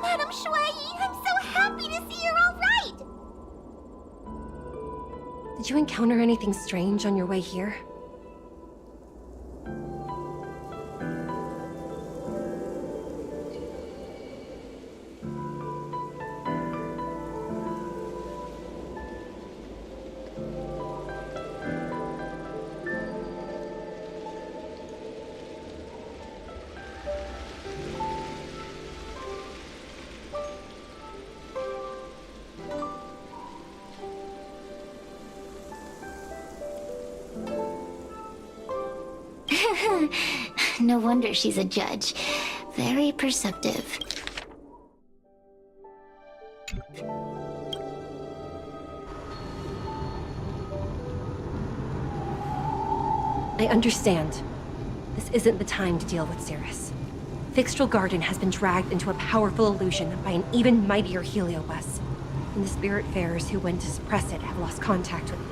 Madam Shui, I'm so happy to see you're all right! Did you encounter anything strange on your way here? No wonder she's a judge. Very perceptive. I understand. This isn't the time to deal with Cirrus. Fixtral Garden has been dragged into a powerful illusion by an even mightier heliobus, and the Spiritfarers who went to suppress it have lost contact with me.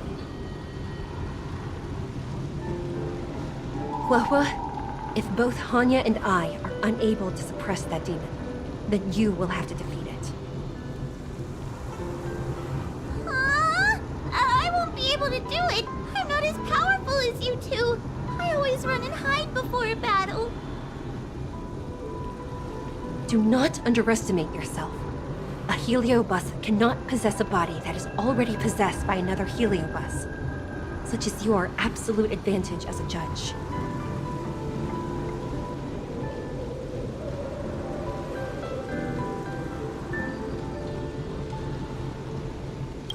Huahua, if both Hanya and I are unable to suppress that demon, then you will have to defeat it. I won't be able to do it. I'm not as powerful as you two. I always run and hide before a battle. Do not underestimate yourself. A heliobus cannot possess a body that is already possessed by another heliobus. Such is your absolute advantage as a judge.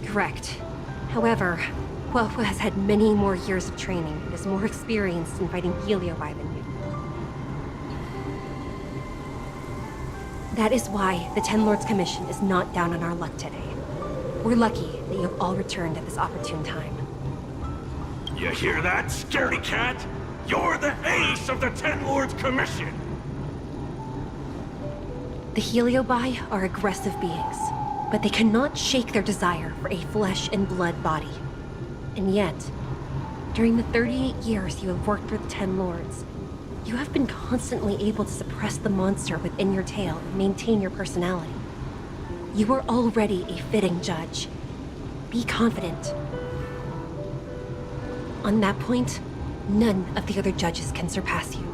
Correct. However, Huahua has had many more years of training and is more experienced in fighting heliobi than you. That is why the Ten Lords Commission is not down on our luck today. We're lucky that you have all returned at this opportune time. You hear that, scaredy cat? You're the ace of the Ten Lords Commission! The heliobi are aggressive beings, but they cannot shake their desire for a flesh and blood body. And yet, during the 38 years you have worked for the Ten Lords, you have been constantly able to suppress the monster within your tail and maintain your personality. You are already a fitting judge. Be confident. On that point, none of the other judges can surpass you.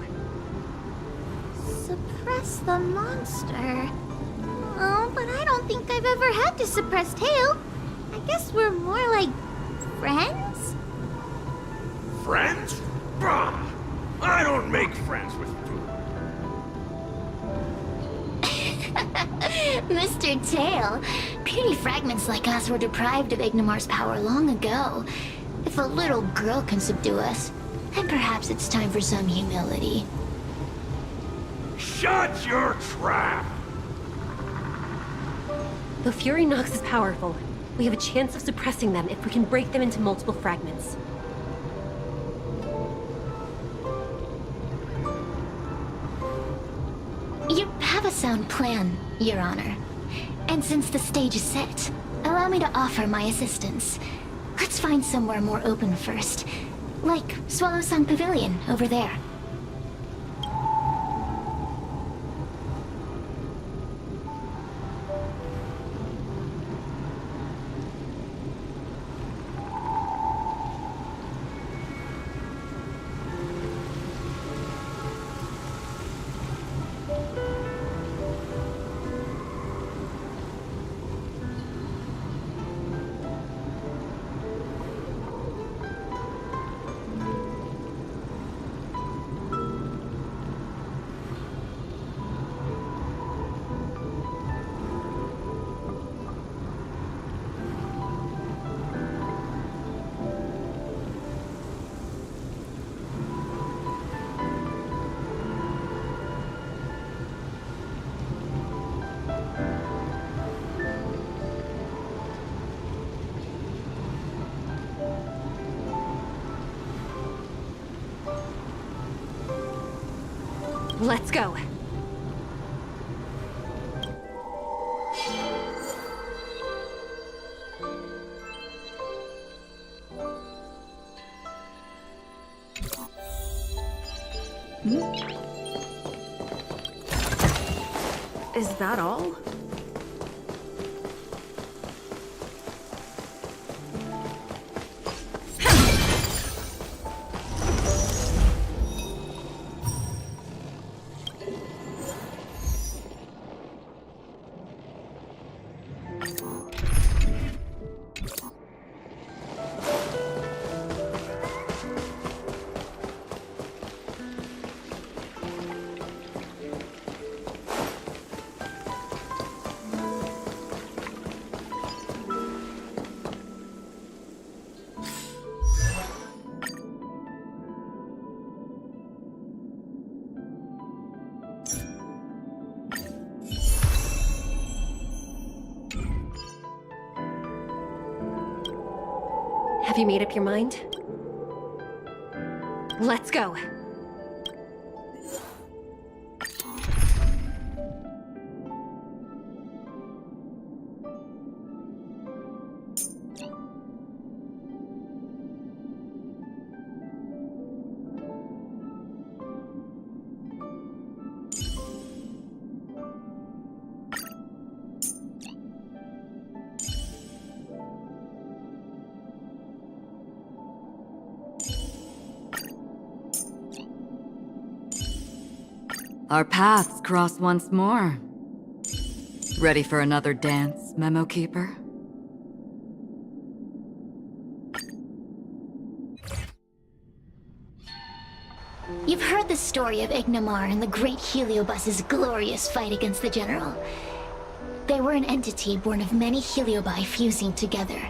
Suppress the monster. Oh, but I don't think I've ever had to suppress Tail. I guess we're more like friends? Friends? Bah! I don't make friends with food. Mr. Tail, puny fragments like us were deprived of Ignimar's power long ago. If a little girl can subdue us, then perhaps it's time for some humility. Shut your trap! Though Fury Nox is powerful, we have a chance of suppressing them if we can break them into multiple fragments. You have a sound plan, Your Honor. And since the stage is set, allow me to offer my assistance. Let's find somewhere more open first. Like Swallow Song Pavilion over there. Let's go. Is that all? Have you made up your mind? Let's go. Our paths cross once more. Ready for another dance, Memo Keeper? You've heard the story of Ignamar and the great Heliobus's glorious fight against the General. They were an entity born of many Heliobi fusing together.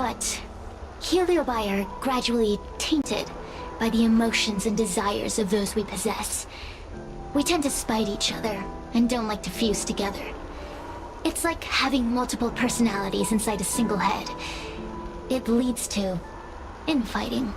But Heliobi are gradually tainted by the emotions and desires of those we possess. We tend to spite each other and don't like to fuse together. It's like having multiple personalities inside a single head. It leads to infighting.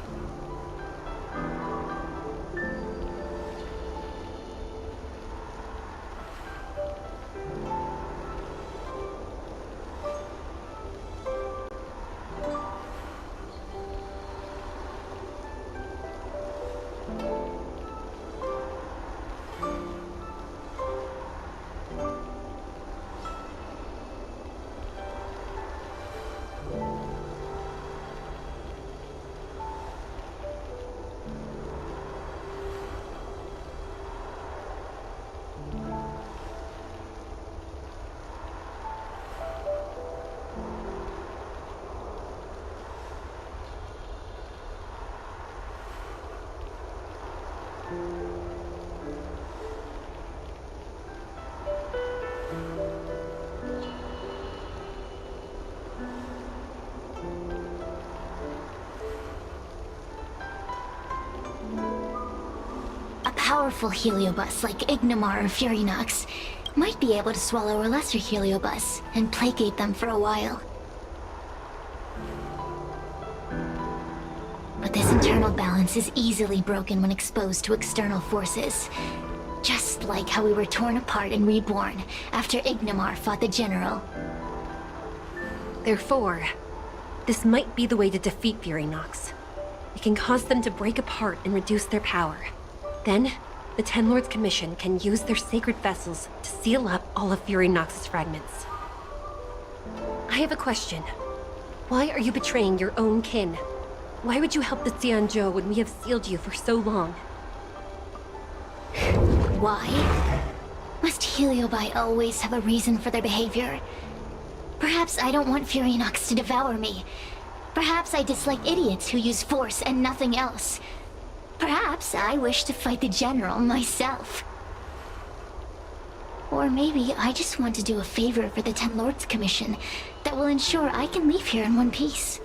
Powerful heliobus like Ignimar or Furynox might be able to swallow a lesser heliobus and placate them for a while. But this internal balance is easily broken when exposed to external forces. Just like how we were torn apart and reborn after Ignimar fought the General. Therefore, this might be the way to defeat Furynox. It can cause them to break apart and reduce their power. Then, the Ten Lords Commission can use their sacred vessels to seal up all of Furynox's fragments. I have a question. Why are you betraying your own kin? Why would you help the Xianzhou when we have sealed you for so long? Why? Must Heliobi always have a reason for their behavior? Perhaps I don't want Furynox to devour me. Perhaps I dislike idiots who use force and nothing else. Perhaps I wish to fight the General myself. Or maybe I just want to do a favor for the Ten Lords Commission that will ensure I can leave here in one piece.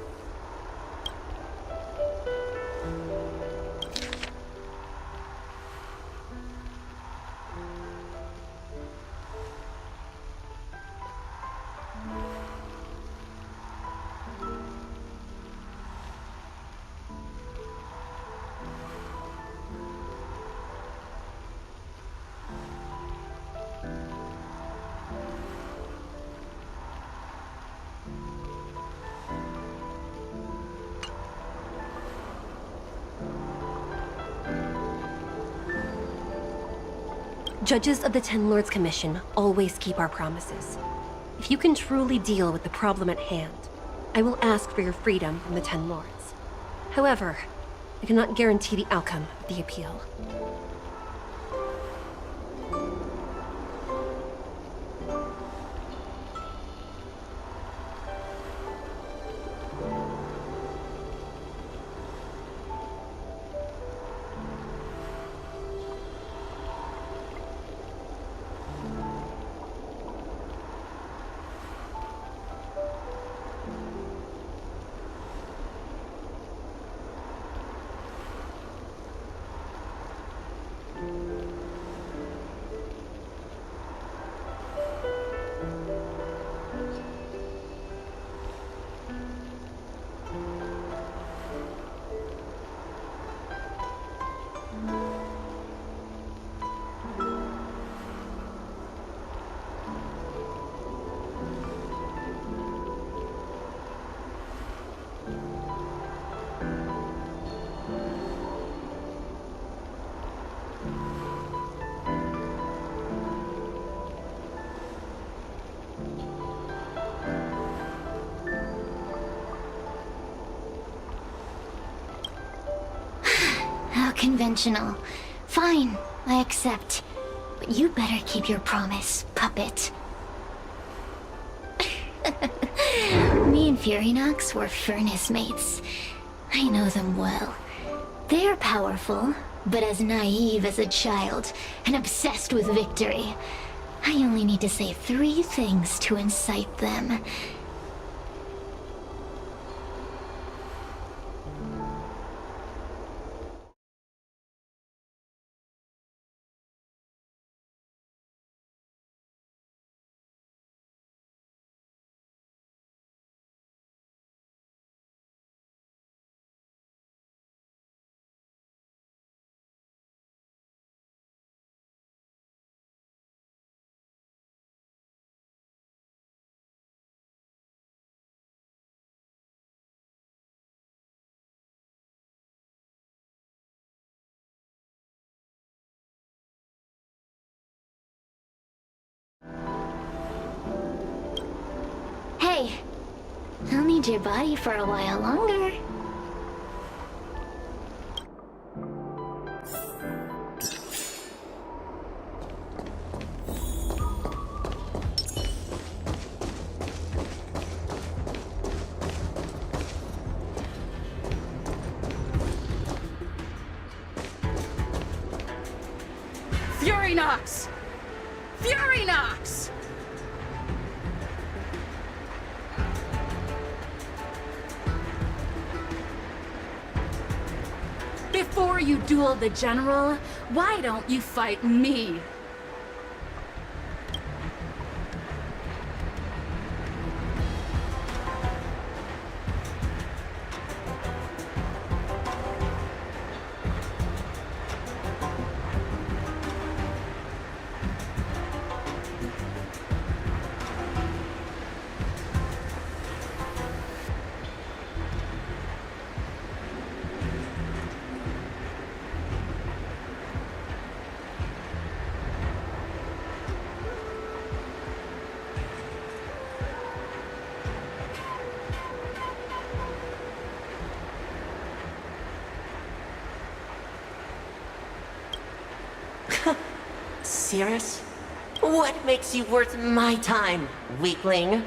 Judges of the Ten Lords Commission always keep our promises. If you can truly deal with the problem at hand, I will ask for your freedom from the Ten Lords. However, I cannot guarantee the outcome of the appeal. Conventional. Fine, I accept. But you better keep your promise, puppet. Me and Furynox were furnace mates. I know them well. They're powerful, but as naive as a child, and obsessed with victory. I only need to say 3 things to incite them. need your body for a while longer. Fury Nox! Fury Nox! Before you duel the General, why don't you fight me? Serious? What makes you worth my time, weakling?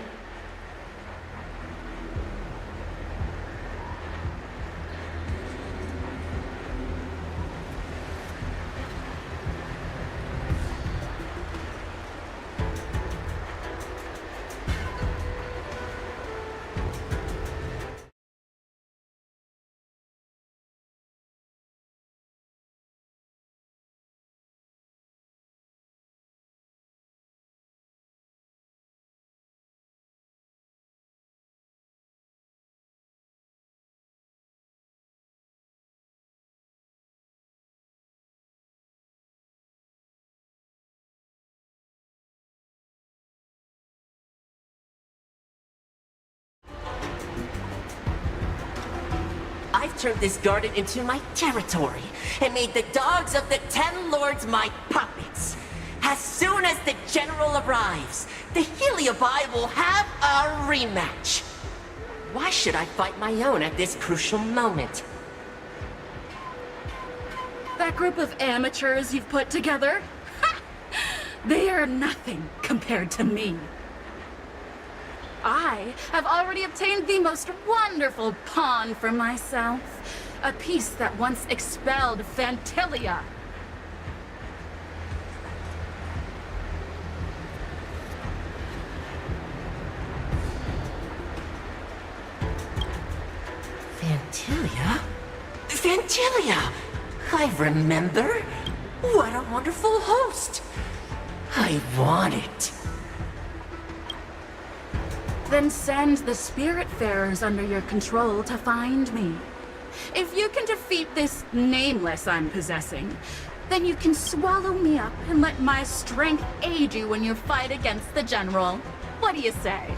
I've turned this garden into my territory and made the dogs of the 10 Lords my puppets. As soon as the General arrives, the Heliobi will have a rematch. Why should I fight my own at this crucial moment? That group of amateurs you've put together? Ha! They are nothing compared to me. I have already obtained the most wonderful pawn for myself. A piece that once expelled Phantilia. Phantilia? Phantilia! I remember! What a wonderful host! I want it. Then send the Spiritfarers under your control to find me. If you can defeat this nameless I'm possessing, then you can swallow me up and let my strength aid you in your fight against the General. What do you say?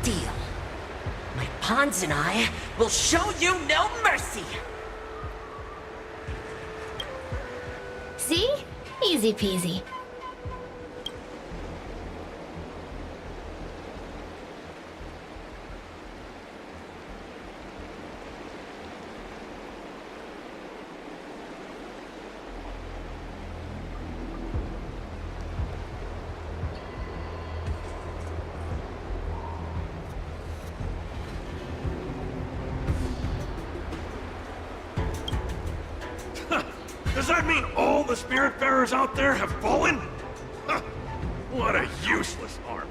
Deal. My pawns and I will show you no mercy! See? Easy peasy. Does that mean all the Spiritfarers out there have fallen? Huh. What a useless army.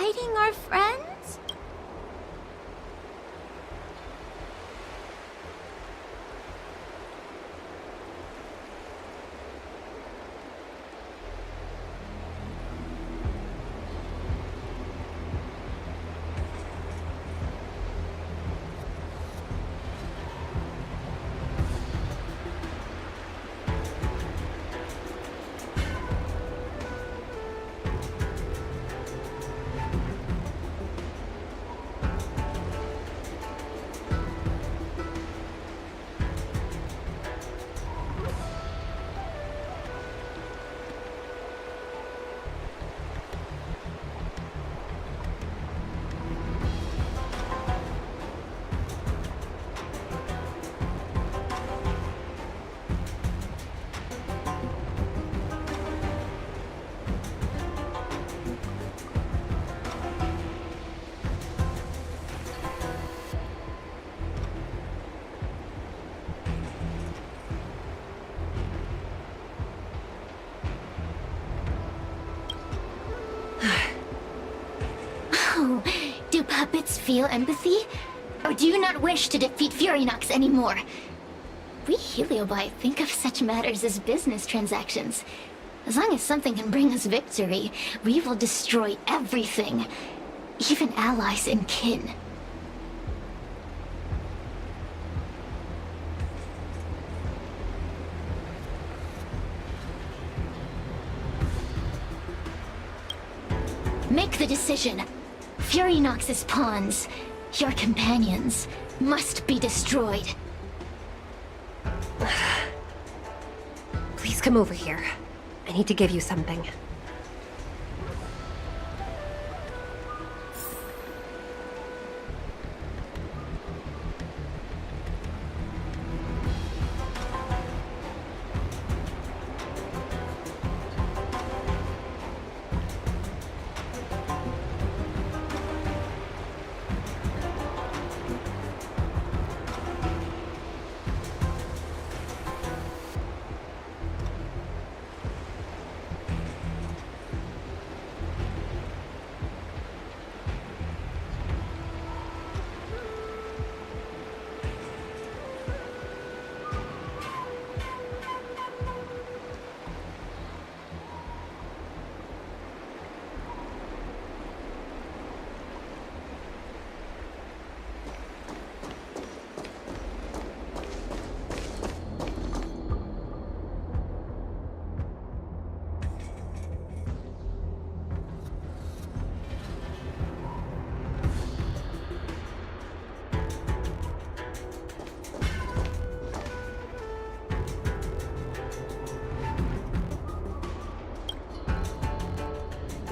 fighting our friends? Oh, do puppets feel empathy? Or do you not wish to defeat Furynox anymore? We Heliobi think of such matters as business transactions. As long as something can bring us victory, we will destroy everything. Even allies and kin. Make the decision. Furynox's pawns, your companions, must be destroyed. Please come over here. I need to give you something.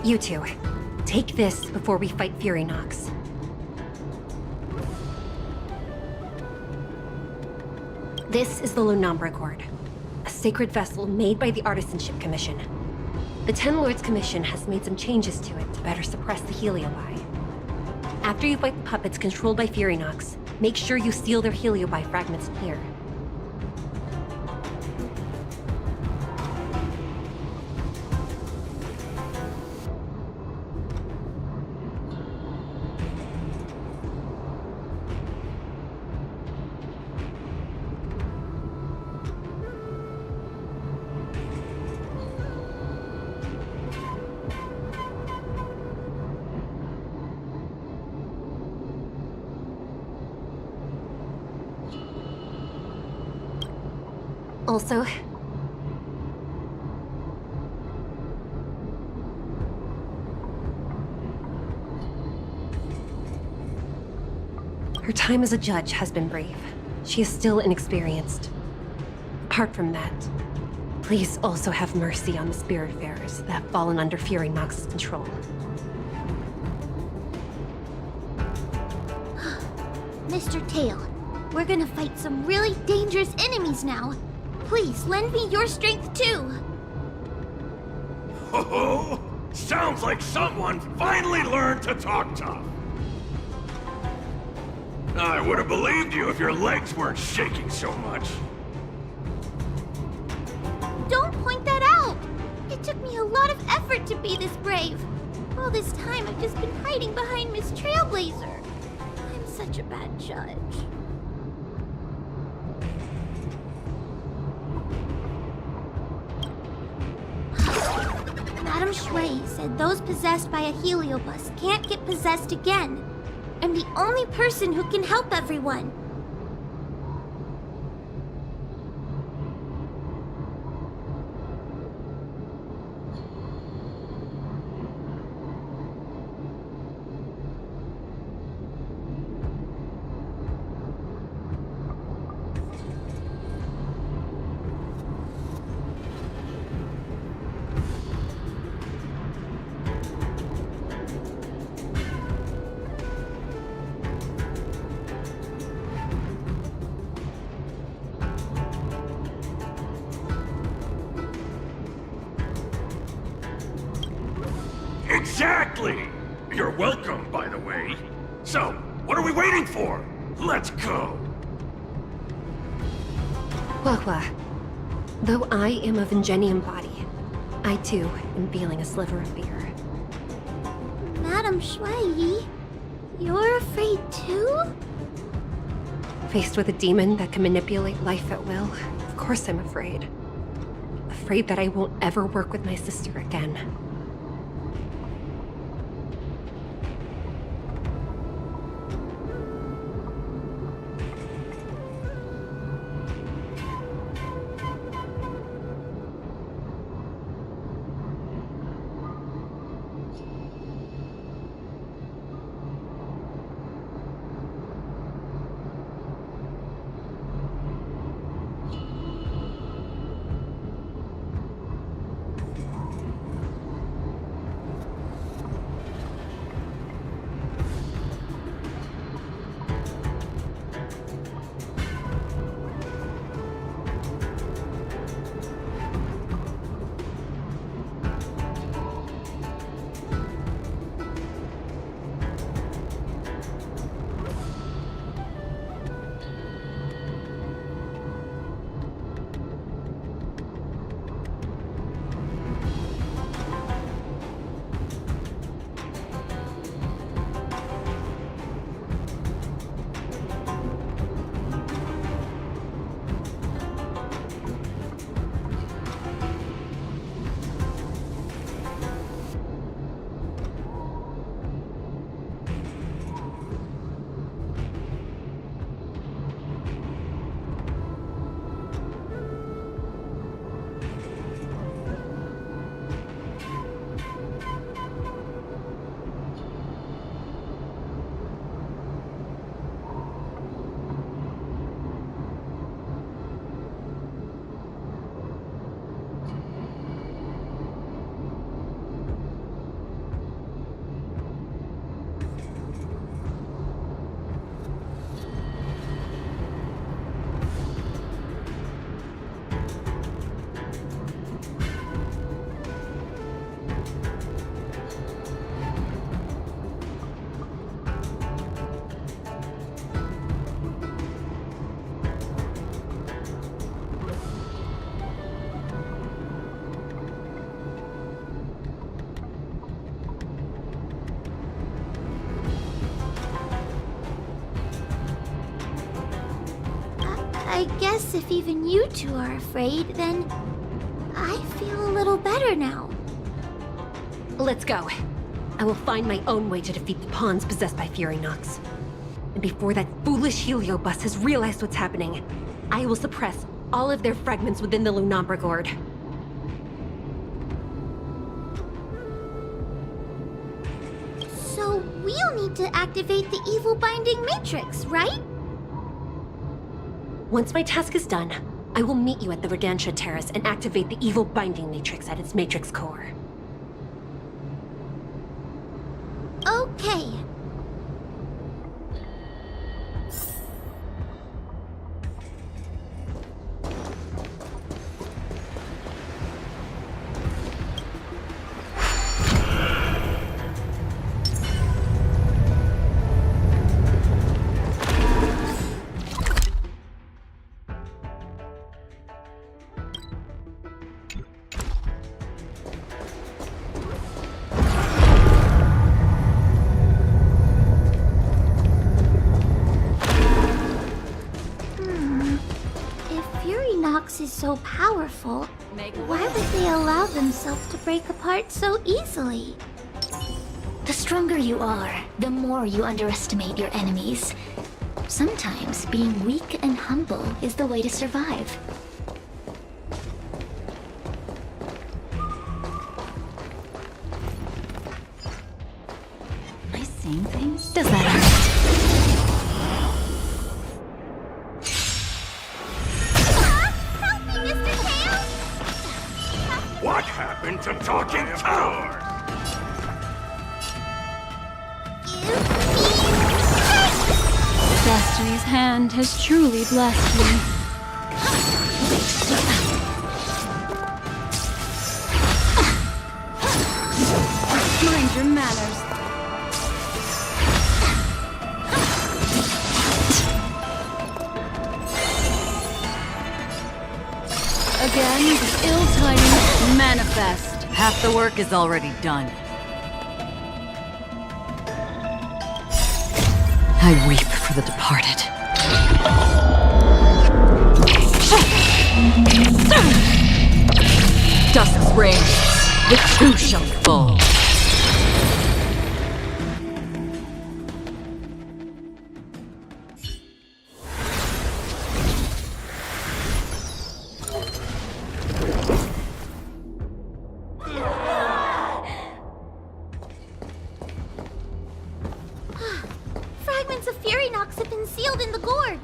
You two, take this before we fight Furynox. This is the Lunombra Cord, a sacred vessel made by the Artisanship Commission. The Ten Lords Commission has made some changes to it to better suppress the Heliobi. After you fight the puppets controlled by Furynox, make sure you seal their Heliobi fragments in here. Also, her time as a judge has been brief. She is still inexperienced. Apart from that, please also have mercy on the Spiritfarers that have fallen under Furynox's control. Mr. Tail, we're gonna fight some really dangerous enemies now. Please, lend me your strength too. Ho-ho! Sounds like someone finally learned to talk tough. I would have believed you if your legs weren't shaking so much. Don't point that out! It took me a lot of effort to be this brave. All this time, I've just been hiding behind Miss Trailblazer. I'm such a bad judge. Madame Shui said those possessed by a heliobus can't get possessed again. I'm the only person who can help everyone. Exactly! You're welcome, by the way. So, what are we waiting for? Let's go! Hua, though I am a Vengenian body, I too am feeling a sliver of fear. Madame Shui, you're afraid too? Faced with a demon that can manipulate life at will, of course I'm afraid. Afraid that I won't ever work with my sister again. I guess if even you two are afraid, then I feel a little better now. Let's go. I will find my own way to defeat the pawns possessed by Fury Nox. And before that foolish heliobus has realized what's happening, I will suppress all of their fragments within the Lunombra Gourd. So we'll need to activate the evil binding matrix, right? Once my task is done, I will meet you at the Verdantia Terrace and activate the evil binding matrix at its matrix core. Okay. Furynox is so powerful, why would they allow themselves to break apart so easily? The stronger you are, the more you underestimate your enemies. Sometimes being weak and humble is the way to survive. Am I seeing things? Does that hurt? Help me, Mr. Tails! What happened to Talking Tower? Destiny's hand has truly blessed me. Mind your manners. Again, the ill tidings manifest. Half the work is already done. I weep for the departed. Dusk's reign, the two shall fall. Fragments of Furynox have been sealed in the gourd.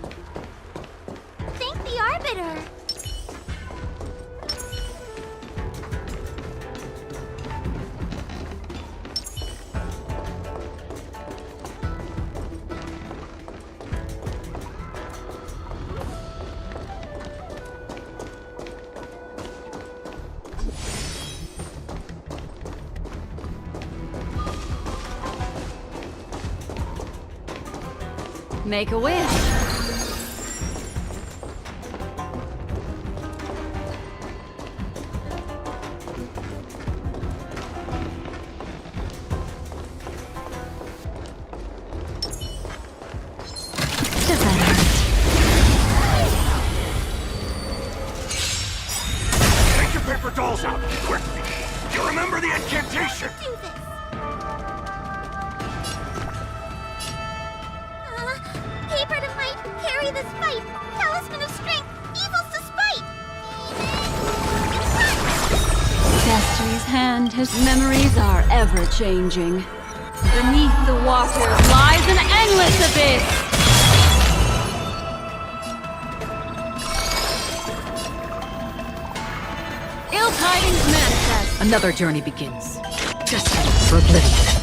Thank the Arbiter. Make a wish. Does that hurt? Take your paper dolls out, quickly! You remember the incantation? Do this. Paper to might, carry this fight. Talisman of strength, evils to spite. Destiny's hand has memories are ever changing. Beneath the waters lies an endless abyss. Ill tidings manifest. Another journey begins. Destined for oblivion.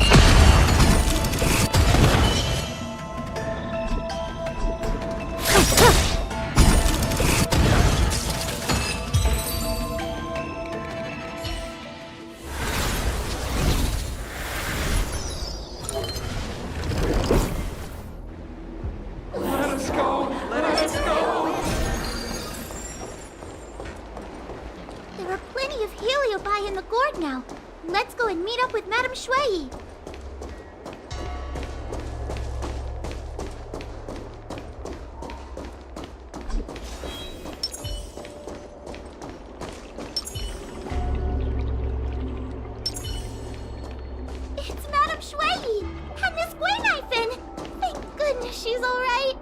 There are plenty of heliobi in the gourd now. Let's go and meet up with Madame Shui. It's Madame Shui and Miss Gweinifen. Thank goodness she's all right.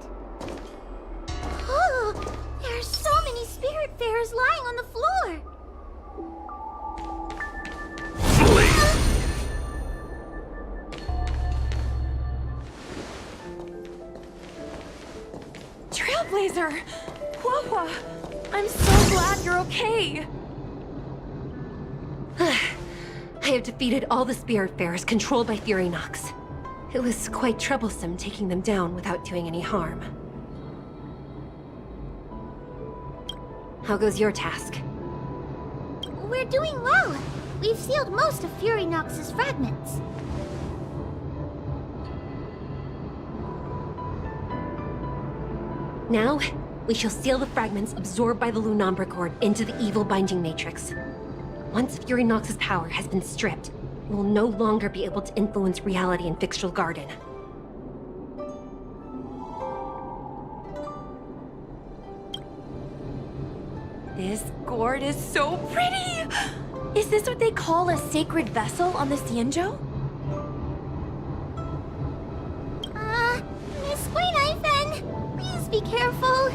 Oh, there are so many spiritfarers lying on the floor. Trailblazer! Wawa! I'm so glad you're okay! I have defeated all the Spiritfarers controlled by Furynox. It was quite troublesome taking them down without doing any harm. How goes your task? We're doing well. We've sealed most of Furynox's fragments. Now, we shall seal the fragments absorbed by the Lunombra cord into the evil binding matrix. Once Furynox's power has been stripped, it will no longer be able to influence reality in Fixtral Garden. This gourd is so pretty! Is this what they call a sacred vessel on the Xianzhou? Miss Guinaifen, please be careful.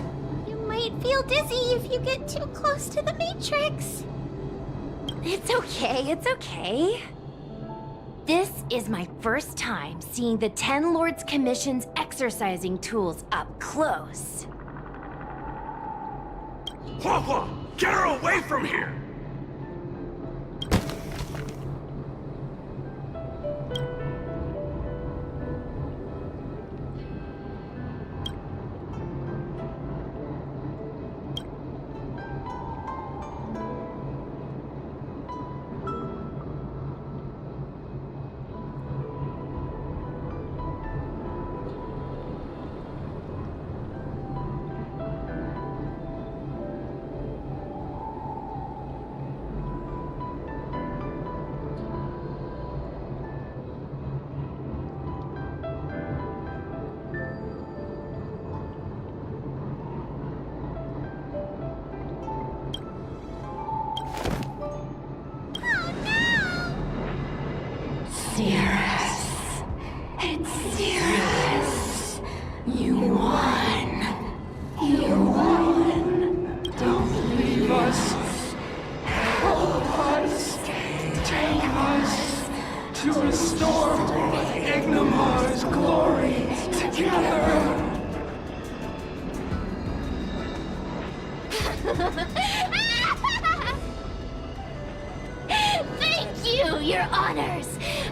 You might feel dizzy if you get too close to the Matrix. It's okay, it's okay. This is my first time seeing the Ten Lords Commission's exercising tools up close. Hua Hua, get her away from here! Thank you, Your Honors,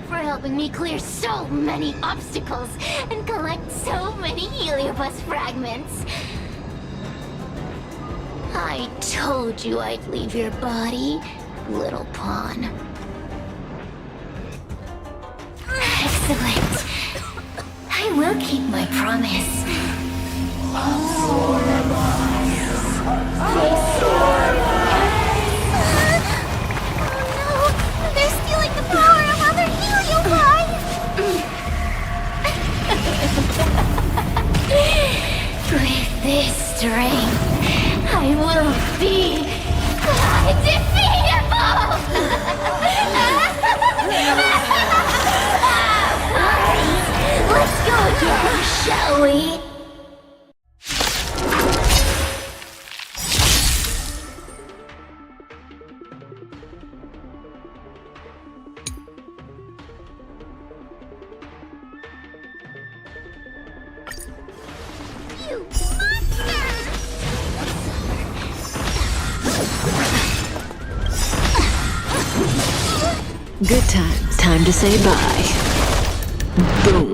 for helping me clear so many obstacles and collect so many Heliobus fragments. I told you I'd leave your body, little pawn. Excellent. I will keep my promise. They're stealing the power of other Heliobi! With this strength, I will be undefeatable! Let's go again, shall we? You monster! Good times. Time to say bye. Boom.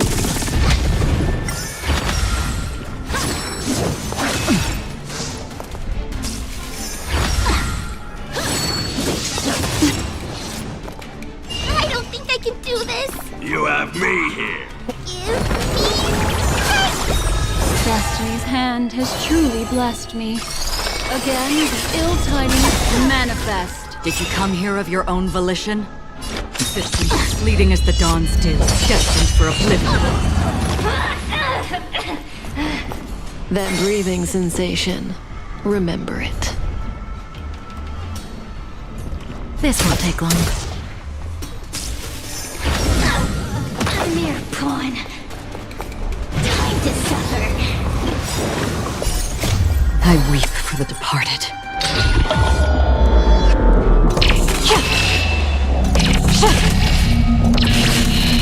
I don't think I can do this! You have me here. Give me Destiny's hand has truly blessed me. Again, the ill tidings manifest. Did you come here of your own volition? Existence as fleeting as the dawn's dew, destined for oblivion. That breathing sensation. Remember it. This won't take long. A mere pawn. Time to suffer. I weep for the departed.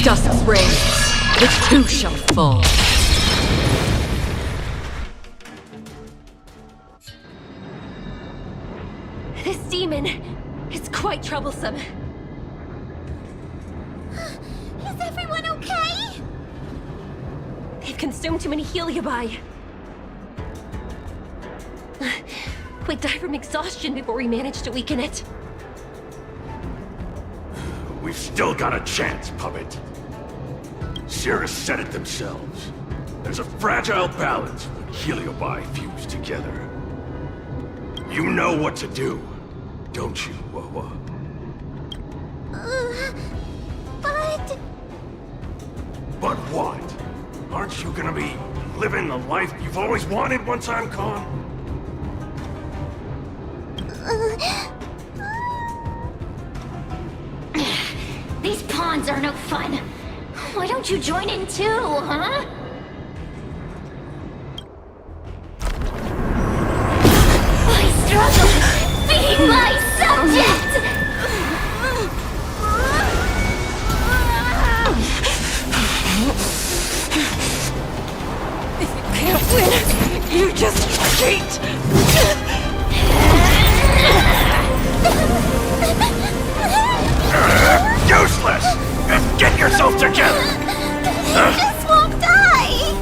Dusk's rays, the two shall fall. This demon is quite troublesome. Is everyone okay? They've consumed too many Heliobi. We'd die from exhaustion before we manage to weaken it. We've still got a chance, puppet. Cirrus said it themselves. There's a fragile balance when Heliobi fuse together. You know what to do, don't you, Wawa? But... But what? Aren't you gonna be living the life you've always wanted once I'm gone? These pawns are no fun. Why don't you join in too, huh? I struggle being my subject! If you can't win, you just cheat! Useless! Get yourself together! He just won't die!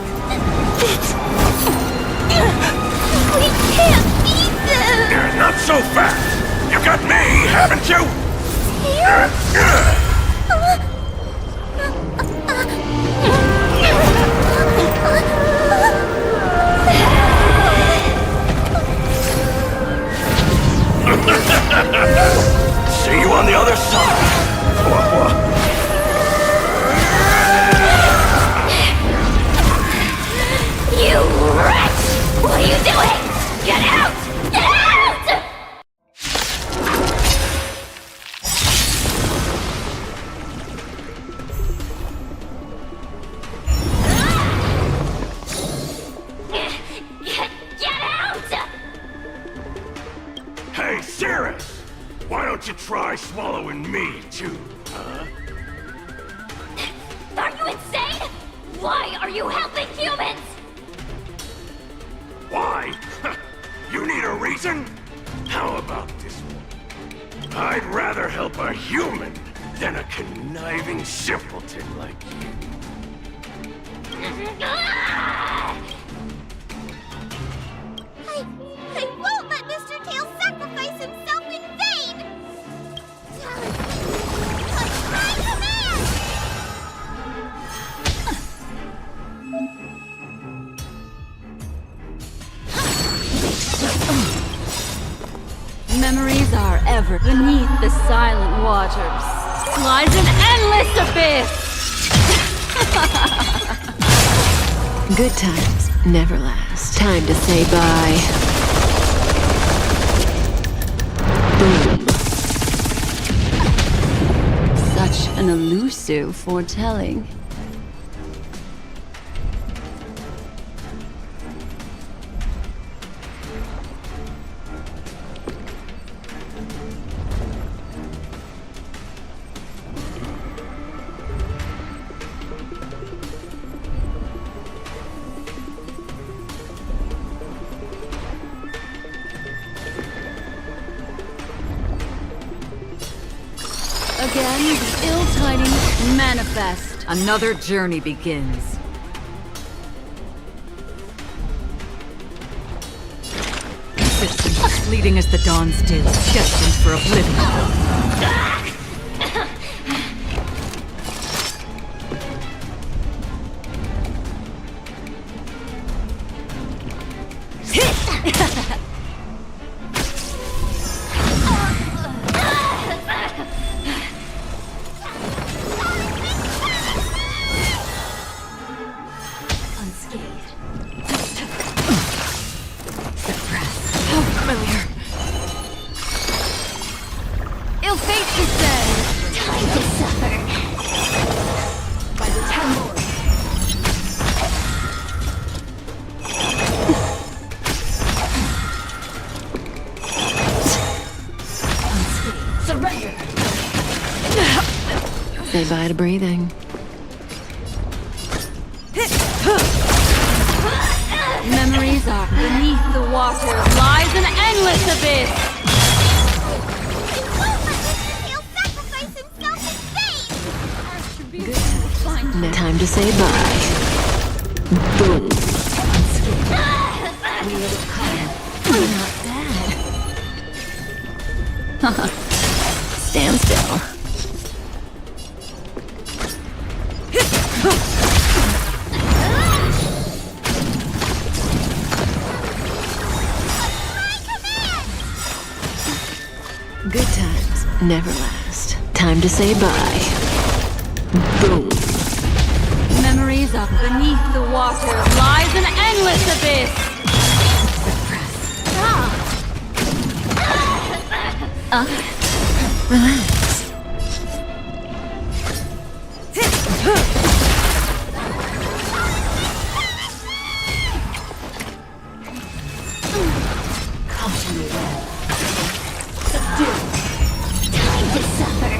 We can't beat them! Not so fast! You got me, haven't you? See you on the other side! You wretch! What are you doing? Get out! Get out! Get out! Hey, Cirrus! Why don't you try swallowing me, too, huh? Are you insane? Why are you helping humans? Why? You need a reason? How about this one? I'd rather help a human than a conniving simpleton like you. I won't let Mr. Tails sacrifice himself in vain! What's my command? Memories are ever beneath the silent waters. Lies an endless abyss! Good times never last. Time to say bye. Boom. Such an elusive foretelling. Again, the ill tidings manifest. Another journey begins. Persistent, fleeting as the dawn's dew, destined for oblivion. Ill fate descends! Time to suffer. By the Ten Lords. Surrender! Say bye to breathing. Memories are beneath the water. Lies an endless abyss. Time to say bye. Boom. Not bad. Stand still. Good times never last. Time to say bye. Boom. Memories are beneath the water. Lies an endless abyss. Relax. Time to suffer.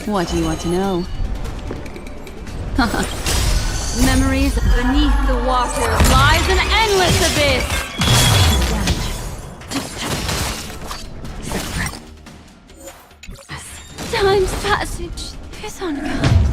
What do you want to know? Memories beneath the water lies an endless abyss. Time's passage is unkind.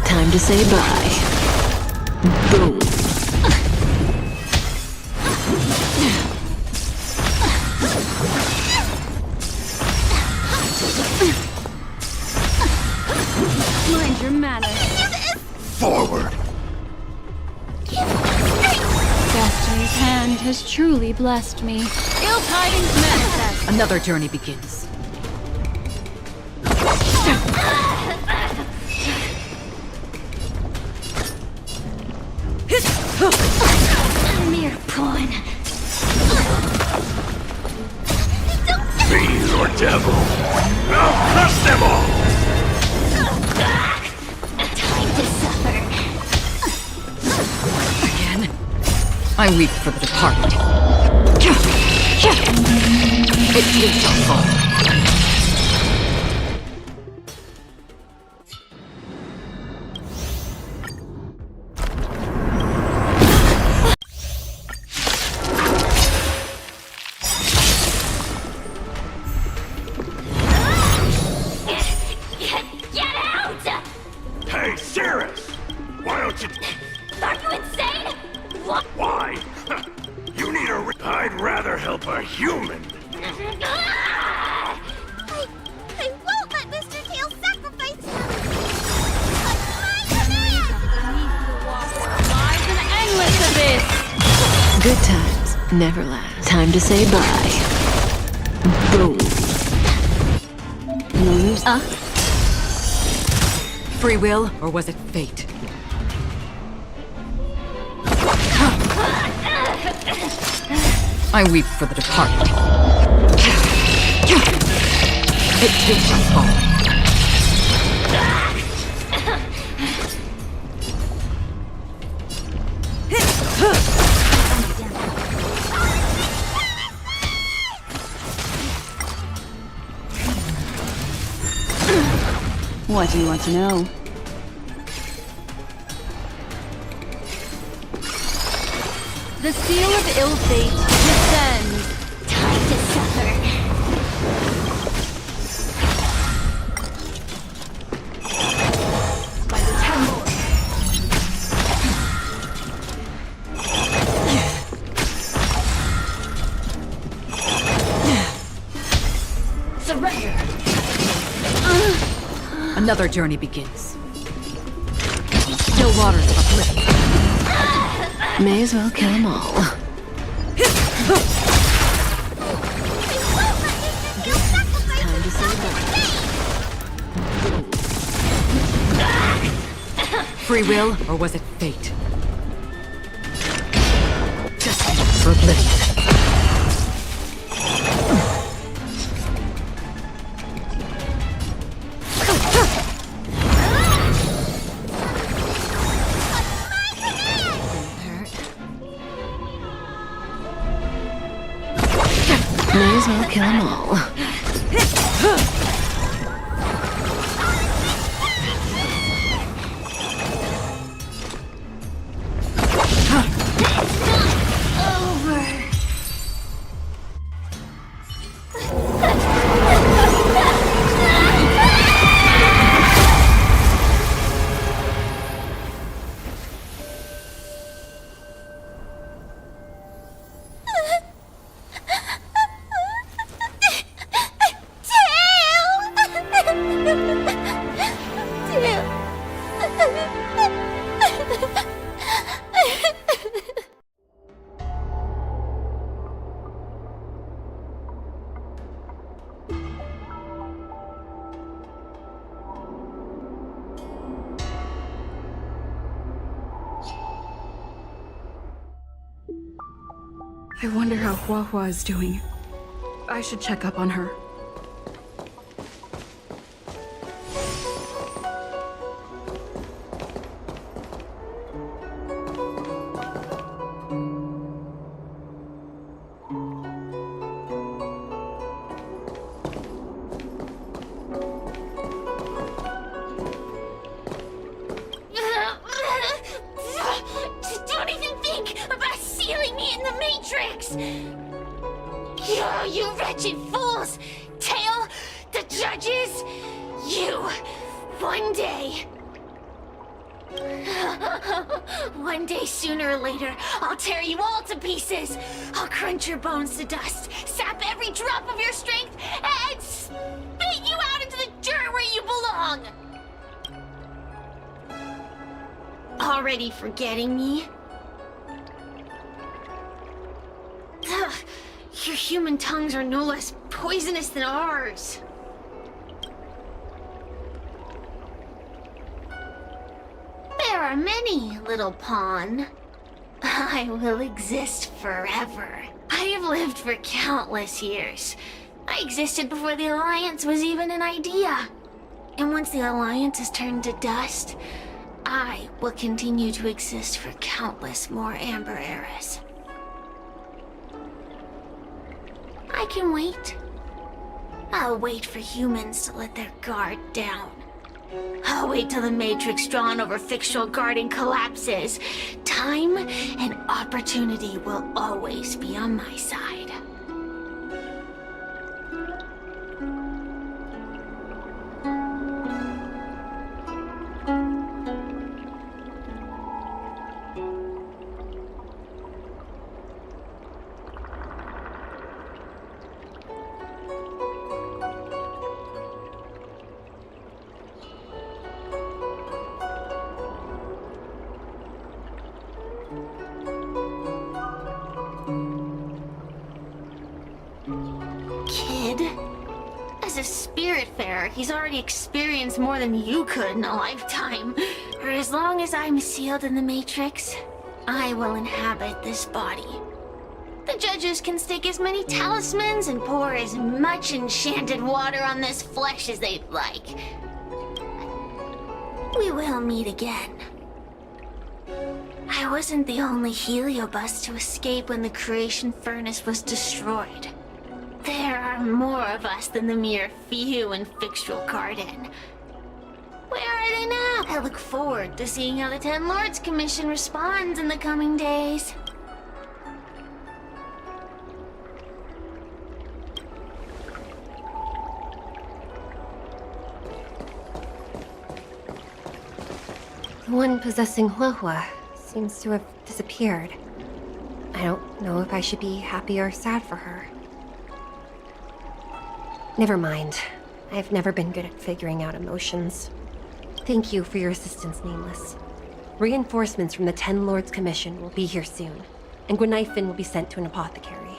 Time to say bye. Boom. Mind your manners. Forward! Destiny's hand has truly blessed me. Ill tidings manifest. Another journey begins. A mere pawn. Fiend or devil, I'll crush them all! Time to suffer. Again? I weep for the departed. It too shall fall. Get out! Hey, Cirrus! Why don't you... Are you insane? What? Why? You need a... I'd rather help a human. I won't let Mr. Tail sacrifice him! But my command! Beneath the water lies an endless abyss. Good times never last. Time to say bye. Boom. Free will, or was it fate? I weep for the departed. It too shall fall. What do you want to know? The seal of ill fate descends. Time to suffer. By the temple. Surrender. Another journey begins. Still waters of oblivion. May as well kill them all. Time to say bye. Free will, or was it fate? Destiny for oblivion. May as well kill them all. I wonder how Hua Hua is doing. I should check up on her. Don't even think about sealing me in the Matrix! You wretched fools! Tail, the judges, you, one day... One day, sooner or later, I'll tear you all to pieces! I'll crunch your bones to dust, sap every drop of your strength, and spit you out into the dirt where you belong! Already forgetting me? Ugh, your human tongues are no less poisonous than ours. There are many, little pawn. I will exist forever. I have lived for countless years. I existed before the Alliance was even an idea. And once the Alliance is turned to dust, I will continue to exist for countless more Amber eras. I can wait. I'll wait for humans to let their guard down. I'll wait till the Matrix drawn over Fictional Garden collapses. Time and opportunity will always be on my side. As a Spiritfarer, he's already experienced more than you could in a lifetime. For as long as I'm sealed in the Matrix, I will inhabit this body. The judges can stake as many talismans and pour as much enchanted water on this flesh as they'd like. We will meet again. I wasn't the only Heliobus to escape when the creation furnace was destroyed. There are more of us than the mere few in Fictional Garden. Where are they now? I look forward to seeing how the Ten Lords Commission responds in the coming days. The one possessing Huahua seems to have disappeared. I don't know if I should be happy or sad for her. Never mind. I've never been good at figuring out emotions. Thank you for your assistance, Nameless. Reinforcements from the Ten Lords Commission will be here soon, and Gwenifin will be sent to an apothecary.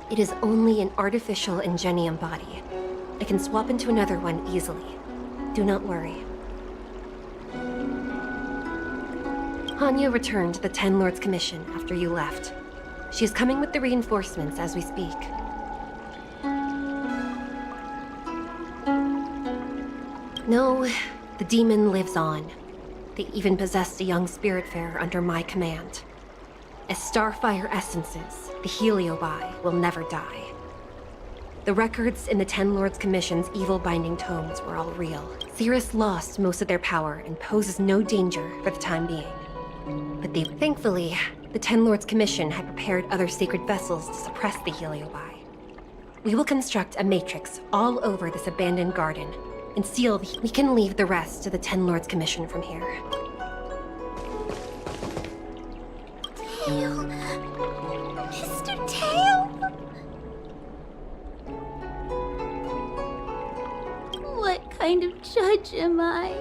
It is only an artificial Ingenium body. I can swap into another one easily. Do not worry. Hanya returned to the Ten Lords Commission after you left. She is coming with the reinforcements as we speak. No, the demon lives on. They even possessed a young Spiritfarer under my command. As starfire essences, the Heliobi will never die. The records in the Ten Lords Commission's evil binding tomes were all real. Cirrus lost most of their power and poses no danger for the time being. But thankfully, the Ten Lords Commission had prepared other sacred vessels to suppress the Heliobi. We will construct a matrix all over this abandoned garden and seal we can leave the rest to the Ten Lords Commission from here. Tail. Mr. Tail? What kind of judge am I?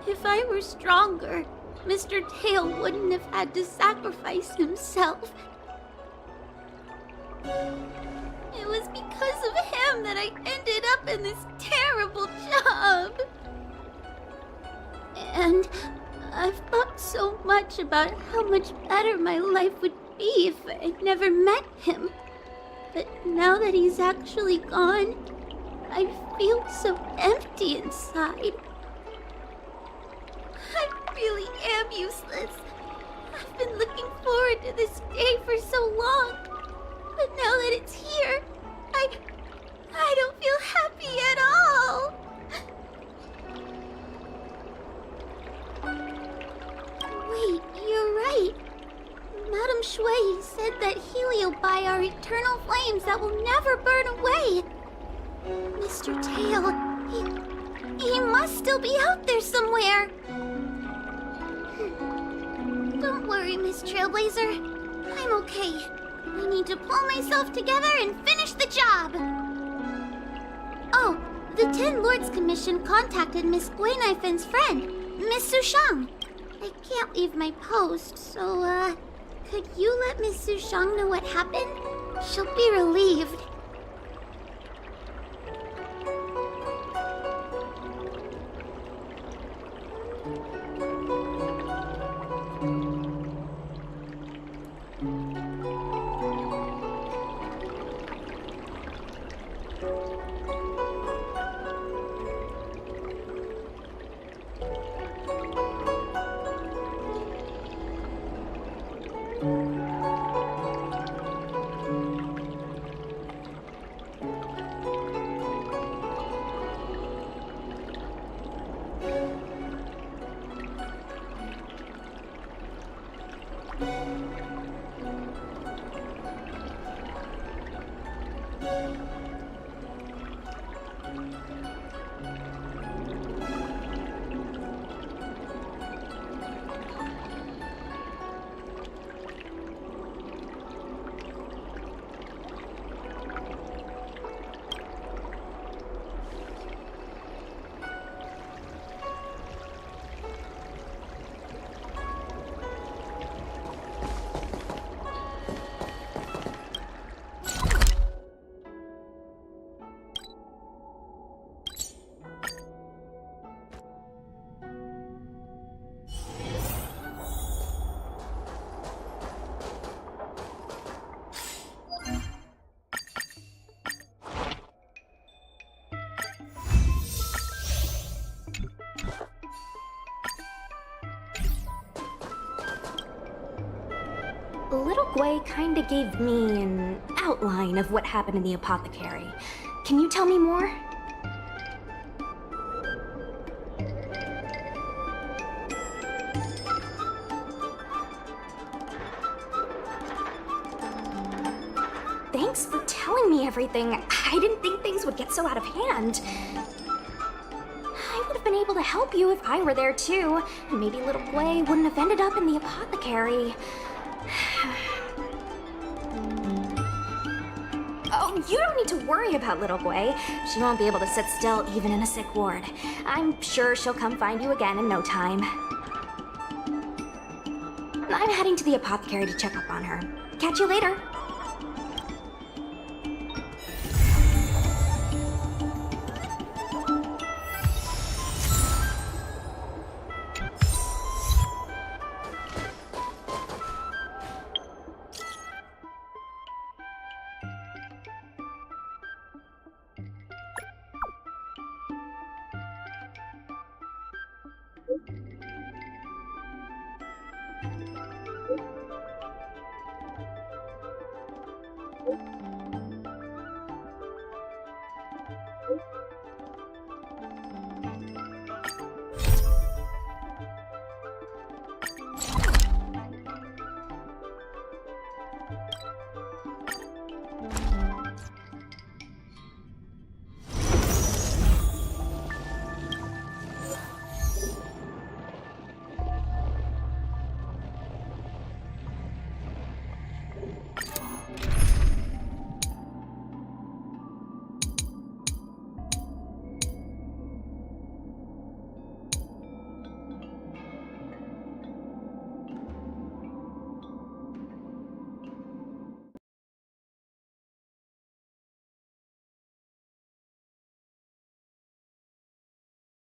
If I were stronger, Mr. Tail wouldn't have had to sacrifice himself. It was because of him that I ended up in this terrible job. And I've thought so much about how much better my life would be if I never met him. But now that he's actually gone, I feel so empty inside. I really am useless. I've been looking forward to this day for so long. But now that it's here, I don't feel happy at all. Wait, you're right. Madame Shui said that Heliobi are eternal flames that will never burn away. Mr. Tail, he must still be out there somewhere. Don't worry, Miss Trailblazer. I'm okay. I need to pull myself together and finish the job. Oh, the Ten Lords Commission contacted Miss Guinaifin's friend, Miss Sushang. I can't leave my post, so, could you let Miss Sushang know what happened? She'll be relieved. Little Gui kinda gave me an outline of what happened in the apothecary. Can you tell me more? Thanks for telling me everything. I didn't think things would get so out of hand. I would have been able to help you if I were there too, and maybe Little Gui wouldn't have ended up in the apothecary. Oh, you don't need to worry about Little Gui. She won't be able to sit still even in a sick ward. I'm sure she'll come find you again in no time. I'm heading to the apothecary to check up on her. Catch you later.